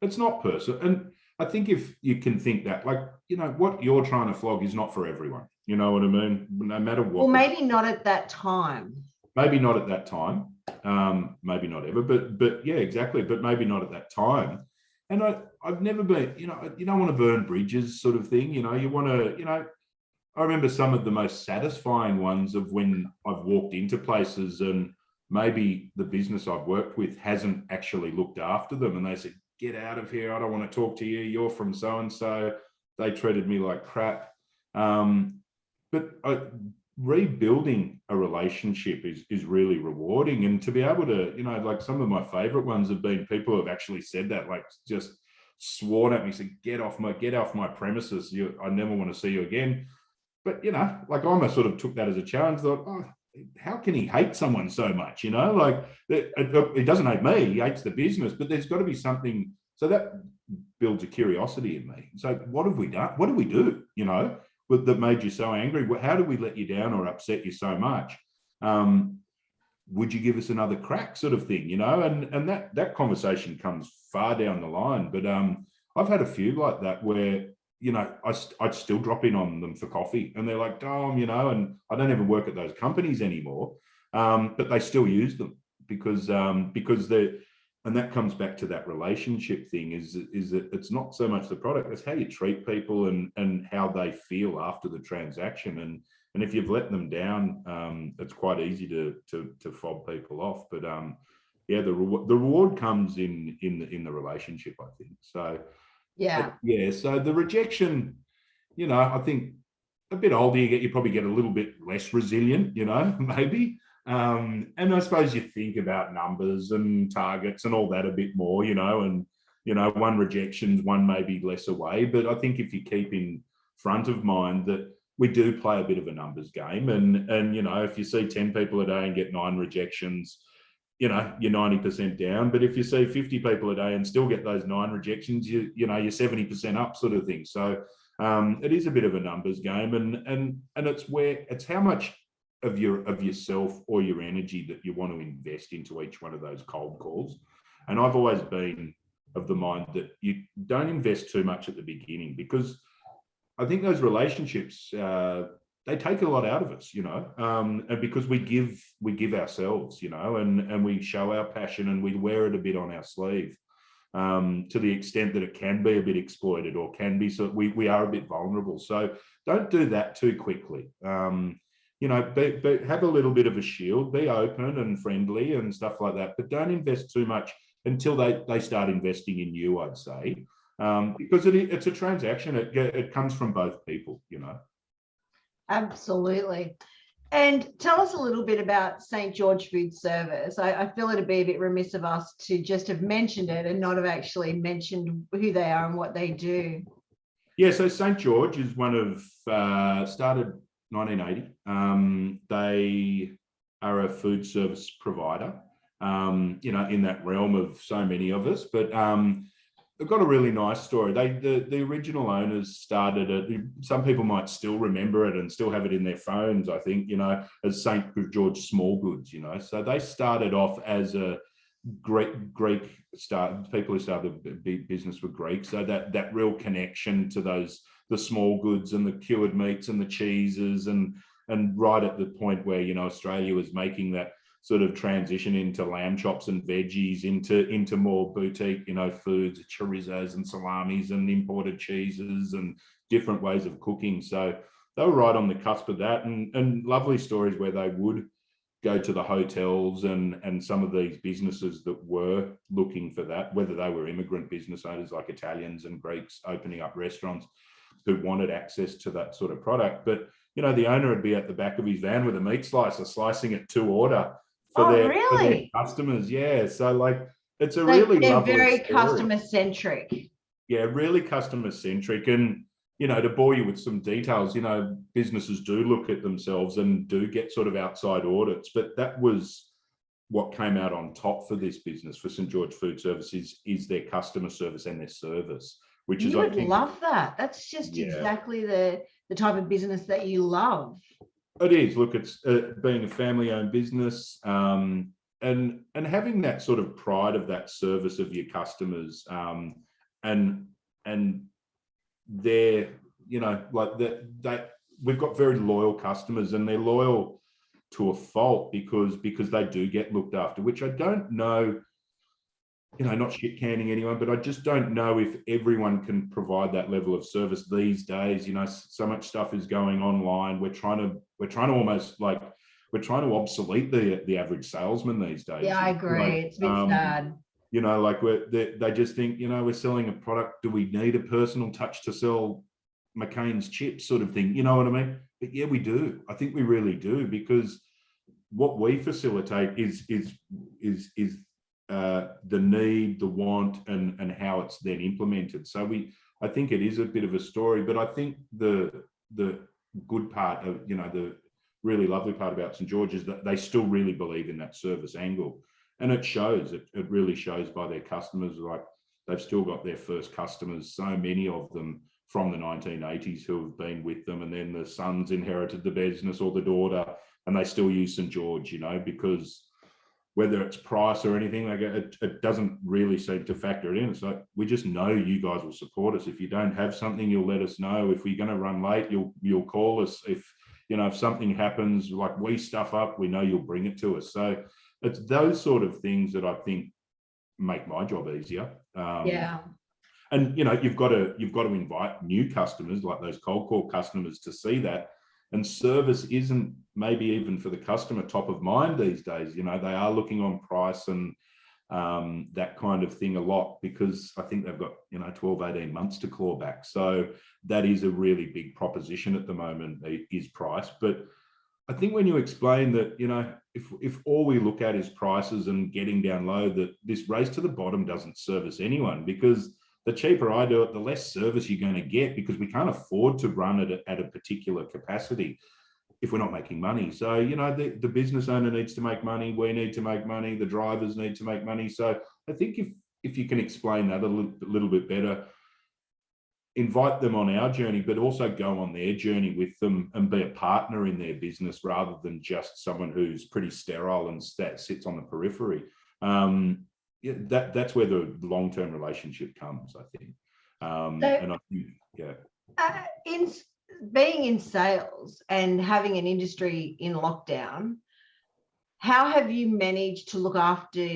It's not personal. And I think if you can think that, like, you know, what you're trying to flog is not for everyone. You know what I mean? No matter what. Well, maybe not at that time. Maybe not at that time. Maybe not ever, but yeah, exactly. But maybe not at that time. And I've never been, you know, you don't want to burn bridges sort of thing. You know, you want to, you know, I remember some of the most satisfying ones of when I've walked into places and maybe the business I've worked with hasn't actually looked after them. And they said, get out of here. I don't want to talk to you. You're from so-and-so. They treated me like crap. But rebuilding a relationship is really rewarding. And to be able to, you know, like some of my favorite ones have been people who have actually said that, like just sworn at me, said, get off my premises. I never want to see you again. But, you know, like I almost sort of took that as a challenge, thought, oh, how can he hate someone so much? You know, like he doesn't hate me, he hates the business, but there's got to be something. So that builds a curiosity in me. So what have we done? What do we do, you know, that made you so angry? How do we let you down or upset you so much? Would you give us another crack, sort of thing, you know? And that conversation comes far down the line. But I've had a few like that where, you know, I'd still drop in on them for coffee and they're like, Dom, you know, and I don't even work at those companies anymore, but they still use them because they're, and that comes back to that relationship thing is that it's not so much the product, it's how you treat people and how they feel after the transaction. And if you've let them down, it's quite easy to fob people off. But yeah, the reward comes in the relationship, I think. So yeah. So the rejection, you know, I think a bit older you probably get a little bit less resilient, you know, maybe. And I suppose you think about numbers and targets and all that a bit more, you know, and, you know, one rejection's one maybe less away. But I think if you keep in front of mind that we do play a bit of a numbers game and you know, if you see 10 people a day and get 9 rejections, you know, you're 90% down. But if you see 50 people a day and still get those 9 rejections, you know, you're 70% up, sort of thing. So it is a bit of a numbers game, and it's how much of yourself or your energy that you want to invest into each one of those cold calls. And I've always been of the mind that you don't invest too much at the beginning, because I think those relationships, they take a lot out of us, you know, and because we give ourselves, you know, and we show our passion and we wear it a bit on our sleeve, to the extent that it can be a bit exploited or can be, so we are a bit vulnerable. So don't do that too quickly. You know, have a little bit of a shield, be open and friendly and stuff like that, but don't invest too much until they start investing in you, I'd say, because it's a transaction. It comes from both people, you know. Absolutely. And tell us a little bit about St. George Food Service. I feel it'd be a bit remiss of us to just have mentioned it and not have actually mentioned who they are and what they do. Yeah, so St. George is one of, started 1980. They are a food service provider, you know, in that realm of so many of us, but they've got a really nice story. The original owners started it. Some people might still remember it and still have it in their phones, I think, you know, as St. George Small Goods, you know. So they started off as a Greek people who started the business were Greek. So that real connection to the small goods and the cured meats and the cheeses and right at the point where, you know, Australia was making that sort of transition into lamb chops and veggies, into more boutique, you know, foods, chorizos and salamis and imported cheeses and different ways of cooking. So they were right on the cusp of that, and lovely stories where they would go to the hotels and some of these businesses that were looking for that, whether they were immigrant business owners like Italians and Greeks opening up restaurants who wanted access to that sort of product. But, you know, the owner would be at the back of his van with a meat slicer, slicing it to order for their customers. Yeah. So like, it's a really lovely very story. Customer centric. Yeah, really customer centric. And, you know, to bore you with some details, you know, businesses do look at themselves and do get sort of outside audits, but that was what came out on top for this business, for St. George Food Services, is their customer service and their service, which is, I think, love that. That's just exactly the type of business that you love. It is. Look, it's being a family-owned business, and having that sort of pride of that service of your customers, and and they're, you know, like that we've got very loyal customers, and they're loyal to a fault because they do get looked after, which I don't know, you know, not shit canning anyone, but I just don't know if everyone can provide that level of service these days. You know, so much stuff is going online. We're trying to almost like we're trying to obsolete the average salesman these days. Yeah, I agree. Like, it's a bit sad. you know, like they just think, you know, we're selling a product. Do we need a personal touch to sell McCain's chips, sort of thing? You know what I mean? But yeah, we do. I think we really do, because what we facilitate is the need, the want, and how it's then implemented. So I think it is a bit of a story, but I think the good part of, you know, the really lovely part about St. George is that they still really believe in that service angle, and it shows. It really shows by their customers. Like, they've still got their first customers, so many of them from the 1980s who have been with them, and then the sons inherited the business, or the daughter, and they still use St. George, you know, because whether it's price or anything, like it doesn't really seem to factor it in. It's like, we just know you guys will support us. If you don't have something, you'll let us know. If we're going to run late, you'll call us. If, you know, if something happens, like we stuff up, we know you'll bring it to us. So it's those sort of things that I think make my job easier. Yeah. And, you know, you've got to invite new customers, like those cold call customers, to see that. And service isn't, maybe even for the customer, top of mind these days. You know, they are looking on price and that kind of thing a lot, because I think they've got, you know, 12, 18 months to claw back. So that is a really big proposition at the moment, is price. But I think when you explain that, you know, if all we look at is prices and getting down low, that this race to the bottom doesn't service anyone, because the cheaper I do it, the less service you're going to get, because we can't afford to run it at a particular capacity if we're not making money. So, you know, the business owner needs to make money. We need to make money. The drivers need to make money. So I think if you can explain that a little bit better, invite them on our journey, but also go on their journey with them and be a partner in their business, rather than just someone who's pretty sterile and sits on the periphery. Yeah, that's where the long-term relationship comes, I think. And I think, yeah. In being in sales and having an industry in lockdown, how have you managed to look after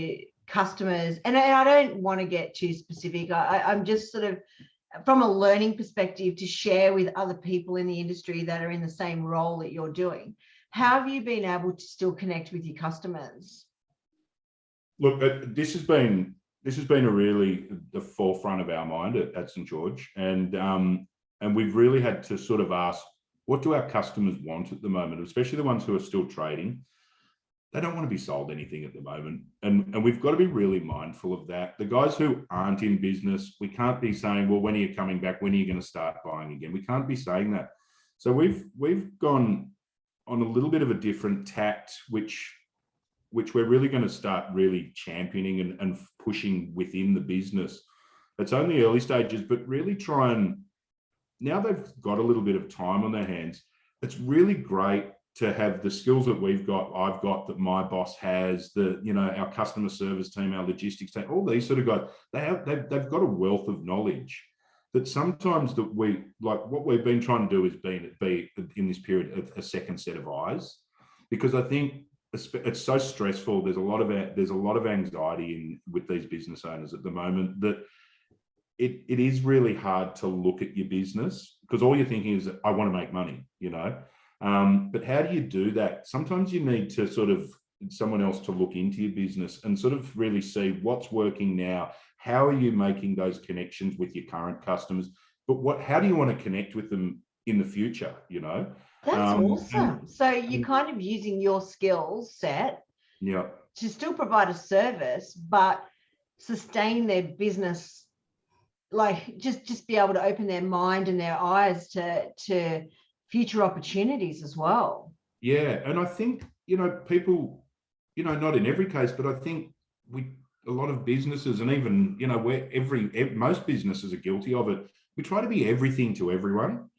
customers? And I don't want to get too specific. I'm just sort of, from a learning perspective, to share with other people in the industry that are in the same role that you're doing. How have you been able to still connect with your customers? Look, this has been a really the forefront of our mind at St. George, and we've really had to sort of ask, what do our customers want at the moment, especially the ones who are still trading? They don't want to be sold anything at the moment, and we've got to be really mindful of that. The guys who aren't in business, we can't be saying, well, when are you coming back? When are you going to start buying again? We can't be saying that. So we've gone on a little bit of a different tact, which we're really going to start really championing and pushing within the business. It's only early stages, but really try and, now they've got a little bit of time on their hands, it's really great to have the skills that I've got, that my boss has, you know, our customer service team, our logistics team, all these sort of guys, they've got a wealth of knowledge that sometimes that we, like what we've been trying to do is be in this period a second set of eyes, because I think it's so stressful. There's a lot of anxiety with these business owners at the moment, that it is really hard to look at your business, because all you're thinking is, I want to make money, you know. But how do you do that? Sometimes you need to sort of someone else to look into your business and sort of really see what's working now. How are you making those connections with your current customers? But how do you want to connect with them in the future, you know? That's awesome. So you're kind of using your skill set, yeah, to still provide a service, but sustain their business, like just be able to open their mind and their eyes to future opportunities as well. Yeah, and I think, you know, people, you know, not in every case, but I think a lot of businesses, and even, you know, where most businesses are guilty of it, we try to be everything to everyone.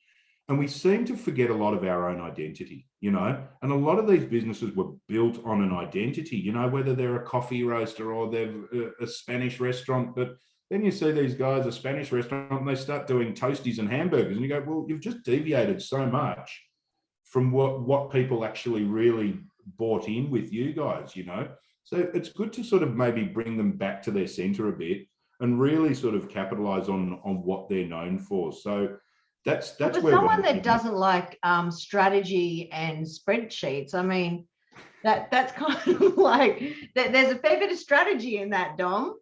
And we seem to forget a lot of our own identity, you know, and a lot of these businesses were built on an identity, you know, whether they're a coffee roaster or they're a Spanish restaurant. But then you see these guys, a Spanish restaurant, and they start doing toasties and hamburgers, and you go, well, you've just deviated so much from what people actually really bought in with you guys, you know. So it's good to sort of maybe bring them back to their center a bit and really sort of capitalize on what they're known for. So that's But where someone that doesn't like strategy and spreadsheets, I mean, that's kind of like there's a fair bit of strategy in that, Dom.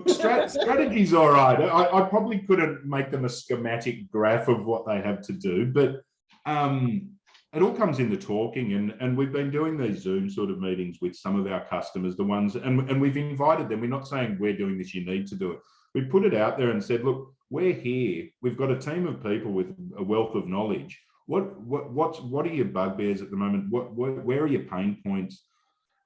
Strategy's all right. I probably couldn't make them a schematic graph of what they have to do, but it all comes in the talking, and we've been doing these Zoom sort of meetings with some of our customers, the ones, and we've invited them. We're not saying we're doing this, you need to do it. We put it out there and said, look, we're here. We've got a team of people with a wealth of knowledge. What are your bugbears at the moment? Where are your pain points?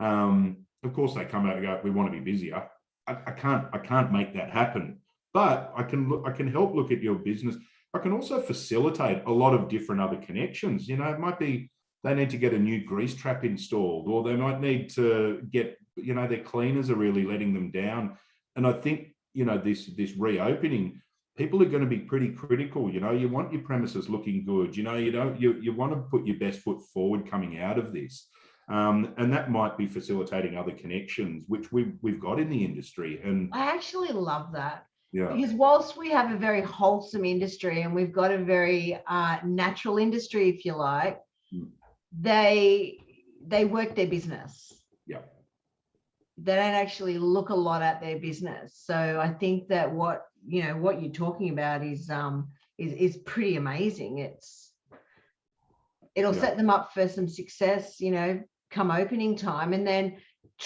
Of course, they come out and go, we want to be busier. I can't make that happen, but I can help look at your business. I can also facilitate a lot of different other connections. You know, it might be they need to get a new grease trap installed, or they might need to get, you know, their cleaners are really letting them down. And I think, you know, this reopening, people are going to be pretty critical. You know, you want your premises looking good. You know, you want to put your best foot forward coming out of this. And that might be facilitating other connections, which we've got in the industry. And I actually love that. Yeah. Because whilst we have a very wholesome industry and we've got a very natural industry, if you like, they work their business. Yeah. They don't actually look a lot at their business. So I think that what you're talking about is pretty amazing. It'll set them up for some success, you know, come opening time, and then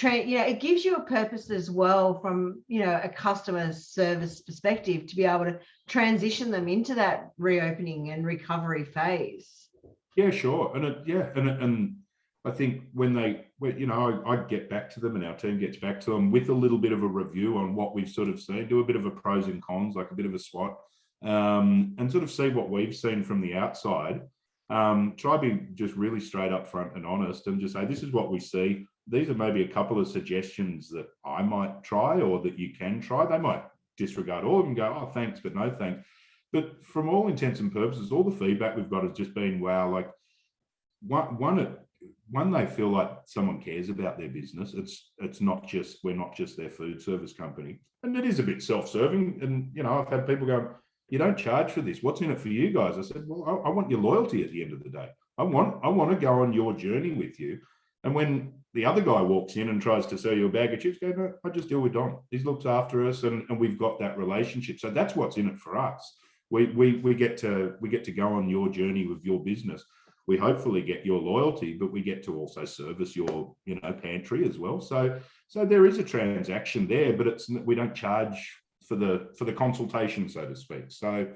it gives you a purpose as well from, you know, a customer service perspective to be able to transition them into that reopening and recovery phase. Yeah, sure. And I think when I get back to them and our team gets back to them with a little bit of a review on what we've sort of seen, do a bit of a pros and cons, like a bit of a SWOT, and sort of see what we've seen from the outside. Try be just really straight up front and honest and just say, this is what we see. These are maybe a couple of suggestions that I might try or that you can try. They might disregard all of them and go, oh, thanks, but no thanks. But from all intents and purposes, all the feedback we've got has just been, wow, like one, they feel like someone cares about their business. We're not just their food service company. And it is a bit self-serving. And, you know, I've had people go, you don't charge for this. What's in it for you guys? I said, well, I want your loyalty at the end of the day. I want to go on your journey with you. And when the other guy walks in and tries to sell you a bag of chips, go, no, I just deal with Don. He looks after us, and we've got that relationship. So that's what's in it for us. We get to go on your journey with your business. We hopefully get your loyalty, but we get to also service your, you know, pantry as well. So there is a transaction there, but we don't charge for the consultation, so to speak. So,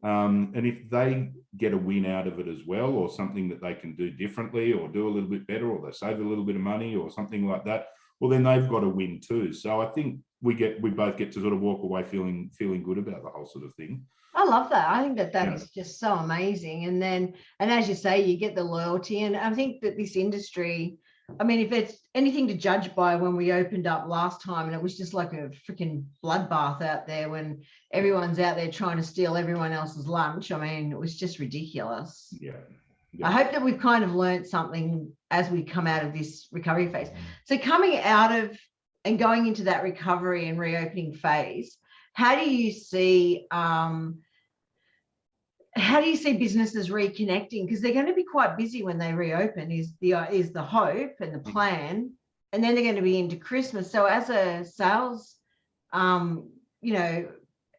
and if they get a win out of it as well, or something that they can do differently or do a little bit better, or they save a little bit of money or something like that, well, then they've got a win too. So I think we both get to sort of walk away feeling good about the whole sort of thing. I love that. I think that is just so amazing. And as you say, you get the loyalty. And I think that this industry, I mean, if it's anything to judge by when we opened up last time, and it was just like a freaking bloodbath out there when everyone's out there trying to steal everyone else's lunch. I mean, it was just ridiculous. Yeah. I hope that we've kind of learned something as we come out of this recovery phase. So coming out of and going into that recovery and reopening phase, how do you see businesses reconnecting? Because they're going to be quite busy when they reopen, is the hope and the plan, and then they're going to be into Christmas. So as a sales, you know,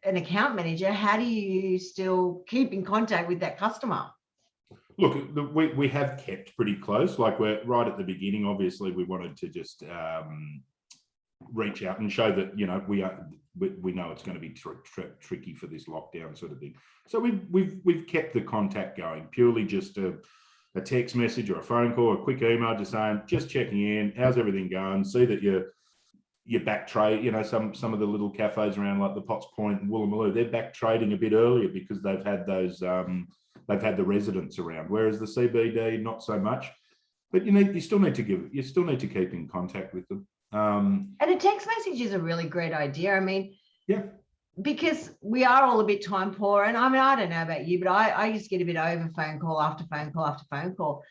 an account manager, how do you still keep in contact with that customer? Look, we have kept pretty close. Like, we're right at the beginning. Obviously, we wanted to just reach out and show that, you know, we know it's going to be tricky for this lockdown sort of thing. So we've kept the contact going, purely just a text message or a phone call, a quick email, just saying, just checking in, how's everything going? See that you're back trade. You know, some of the little cafes around like the Potts Point and Woolloomooloo, they're back trading a bit earlier because they've had those they've had the residents around. Whereas the CBD, not so much. But you still need to keep in contact with them. And a text message is a really great idea. I mean, yeah, because we are all a bit time poor. And I mean, I don't know about you, but I just get a bit over phone call after phone call after phone call.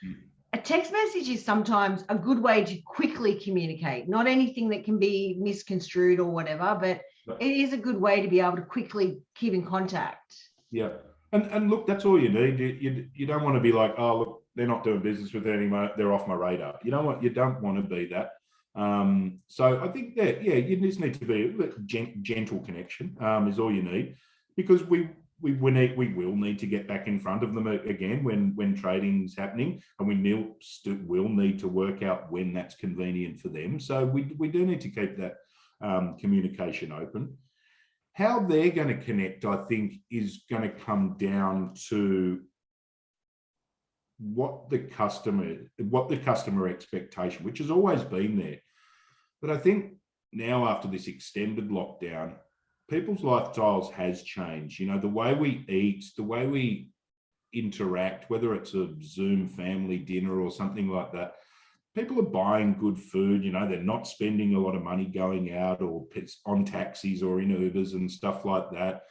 A text message is sometimes a good way to quickly communicate, not anything that can be misconstrued or whatever, but it is a good way to be able to quickly keep in contact. Yeah. And look, that's all you need. You don't want to be like, oh, look, they're not doing business with it anymore. They're off my radar. You know what? You don't want to be that. So I think that, yeah, you just need to be a gentle connection is all you need, because we will need to get back in front of them again when trading's happening, and we will need to work out when that's convenient for them. So we do need to keep that communication open. How they're going to connect, I think, is going to come down to what the customer expectation, which has always been there. But I think now, after this extended lockdown, people's lifestyles has changed. You know, the way we eat, the way we interact, whether it's a Zoom family dinner or something like that, people are buying good food. You know, they're not spending a lot of money going out or on taxis or in Ubers and stuff like that.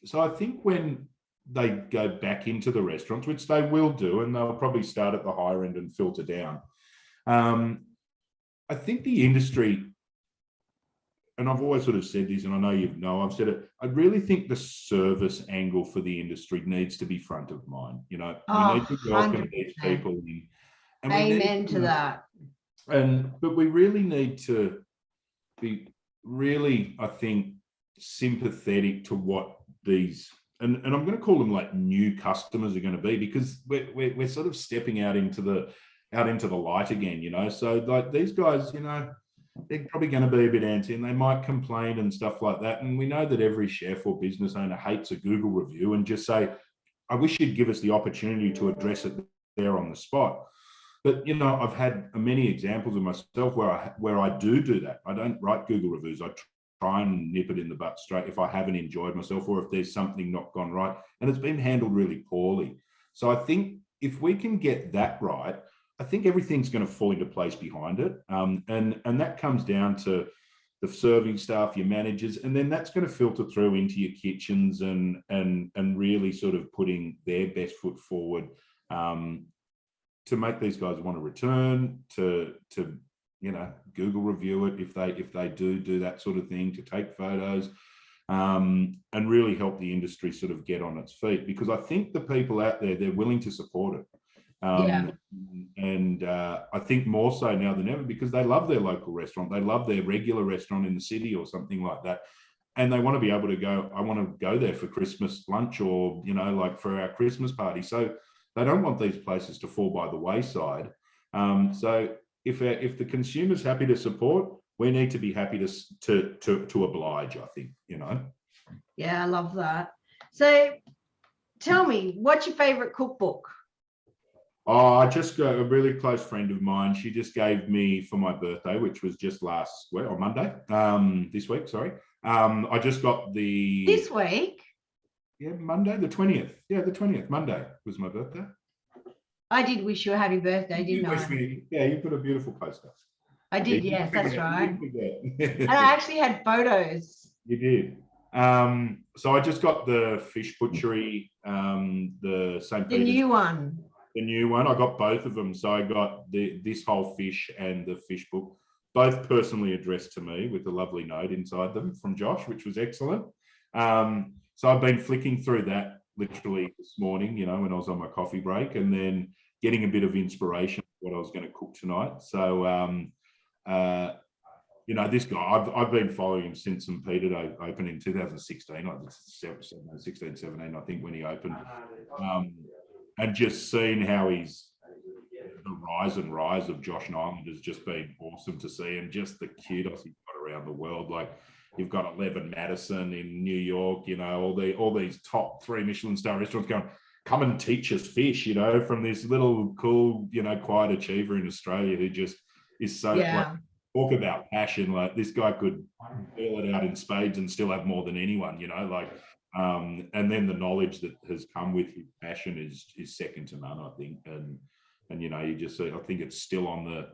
So I think when they go back into the restaurants, which they will do, and they'll probably start at the higher end and filter down, I think the industry, and I've always sort of said this, and I know I've said it, I really think the service angle for the industry needs to be front of mind. You know, we need to welcome these people in. And amen to that. But we really need to be really, I think, sympathetic to what these, and I'm going to call them like new customers are going to be, because we're sort of stepping out into the light again, you know. So like these guys, you know, they're probably going to be a bit antsy and they might complain and stuff like that. And we know that every chef or business owner hates a Google review and just say, I wish you'd give us the opportunity to address it there on the spot. But, you know, I've had many examples of myself where I do that. I don't write Google reviews. I try and nip it in the butt straight if I haven't enjoyed myself or if there's something not gone right. And it's been handled really poorly. So I think if we can get that right, I think everything's going to fall into place behind it. And that comes down to the serving staff, your managers, and then that's going to filter through into your kitchens and really sort of putting their best foot forward to make these guys want to return, to you know, Google review it if they do that sort of thing, to take photos, and really help the industry sort of get on its feet, because I think the people out there, they're willing to support it. And I think more so now than ever, because they love their local restaurant, they love their regular restaurant in the city or something like that, and they want to be able to go, I want to go there for Christmas lunch, or, you know, like for our Christmas party. So they don't want these places to fall by the wayside. So if the consumer's happy to support, we need to be happy to oblige, I think, you know. Yeah, I love that. So tell me, what's your favorite cookbook? Oh, I just got a really close friend of mine. She just gave me for my birthday, which was just on Monday, this week, sorry. I just got This week? Yeah, Monday, the 20th. Yeah, the 20th, Monday was my birthday. I did wish you a happy birthday, didn't I? Yeah, you put a beautiful poster. I did, yes, that's right. And I actually had photos. You did. So I just got the fish butchery, the St. Peter's. The new one. The new one. I got both of them. So I got this whole fish and the fish book, both personally addressed to me with a lovely note inside them from Josh, which was excellent. So I've been flicking through that literally this morning, you know, when I was on my coffee break, and then getting a bit of inspiration for what I was going to cook tonight. So, you know, this guy, I've been following him since St. Peter opened in 2016, like 16, 17, I think, when he opened. And just seeing how the rise and rise of Josh Nyland has just been awesome to see, and just the kudos he's got around the world. Like, you've got 11 Madison in New York, you know, all these top 3 Michelin star restaurants going, come and teach us fish, you know, from this little cool, you know, quiet achiever in Australia who just is so, like, talk about passion. Like, this guy could deal it out in spades and still have more than anyone, you know, like, And then the knowledge that has come with his passion is second to none, I think. And you know, you just see, I think it's still on the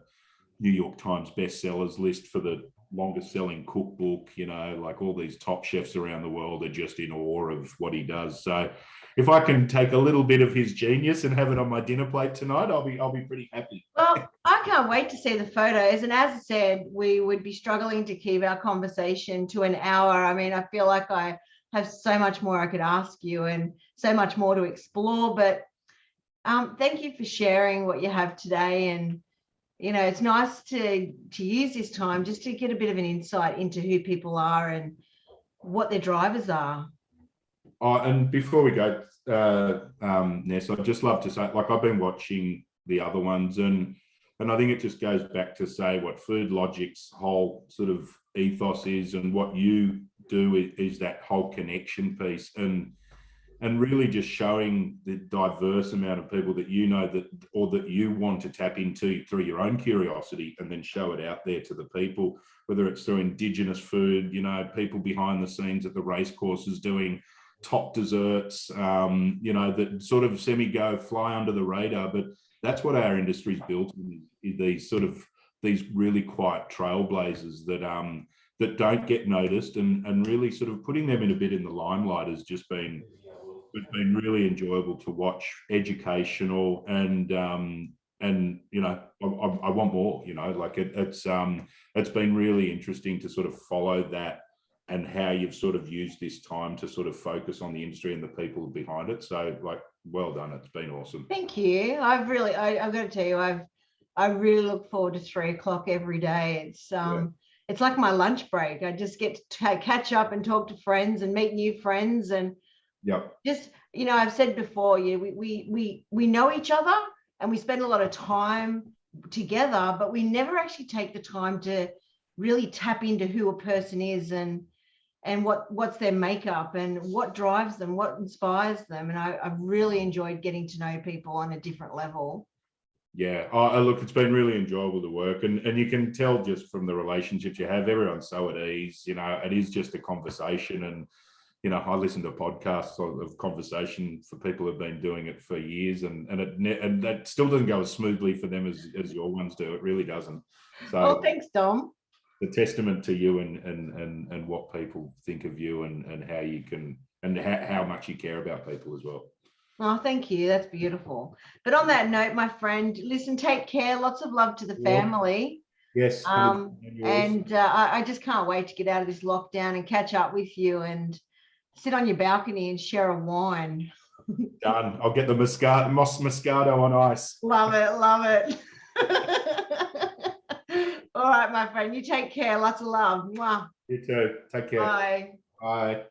New York Times bestsellers list for the longest selling cookbook. You know, like all these top chefs around the world are just in awe of what he does. So if I can take a little bit of his genius and have it on my dinner plate tonight, I'll be pretty happy. Well, I can't wait to see the photos. And as I said, we would be struggling to keep our conversation to an hour. I mean, I feel like I have so much more I could ask you and so much more to explore. But thank you for sharing what you have today. And, you know, it's nice to use this time just to get a bit of an insight into who people are and what their drivers are. Oh, and before we go, Ness, I'd just love to say, like, I've been watching the other ones, and I think it just goes back to say what Food Logic's whole sort of ethos is, and what you do is that whole connection piece, and really just showing the diverse amount of people that you know that, or that you want to tap into through your own curiosity, and then show it out there to the people, whether it's through Indigenous food, you know, people behind the scenes at the race courses doing top desserts, you know, that sort of semi-go fly under the radar. But that's what our industry's built in, these really quiet trailblazers that don't get noticed, and really sort of putting them in a bit in the limelight has just been, it's been really enjoyable to watch, educational, and you know, I want more, you know, like it's been really interesting to sort of follow that, and how you've sort of used this time to sort of focus on the industry and the people behind it. So, like, well done. It's been awesome. Thank you. I've got to tell you, I really look forward to 3 o'clock every day. It's like my lunch break. I just get to catch up and talk to friends and meet new friends. And just, you know, I've said before, we know each other and we spend a lot of time together, but we never actually take the time to really tap into who a person is, and what's their makeup and what drives them, what inspires them. And I've really enjoyed getting to know people on a different level. Yeah, look, it's been really enjoyable to work, and you can tell just from the relationships you have, everyone's so at ease. You know, it is just a conversation, and you know, I listen to podcasts of conversation for people who've been doing it for years, and that still doesn't go as smoothly for them as your ones do. It really doesn't. So, oh, thanks, Dom. The testament to you and what people think of you, and how you can, and how much you care about people as well. Oh, thank you. That's beautiful. But on that note, my friend, listen, take care. Lots of love to the family. Yes. And I just can't wait to get out of this lockdown and catch up with you and sit on your balcony and share a wine. Done. I'll get the Moss Moscato on ice. Love it. Love it. All right, my friend, you take care. Lots of love. Mwah. You too. Take care. Bye. Bye.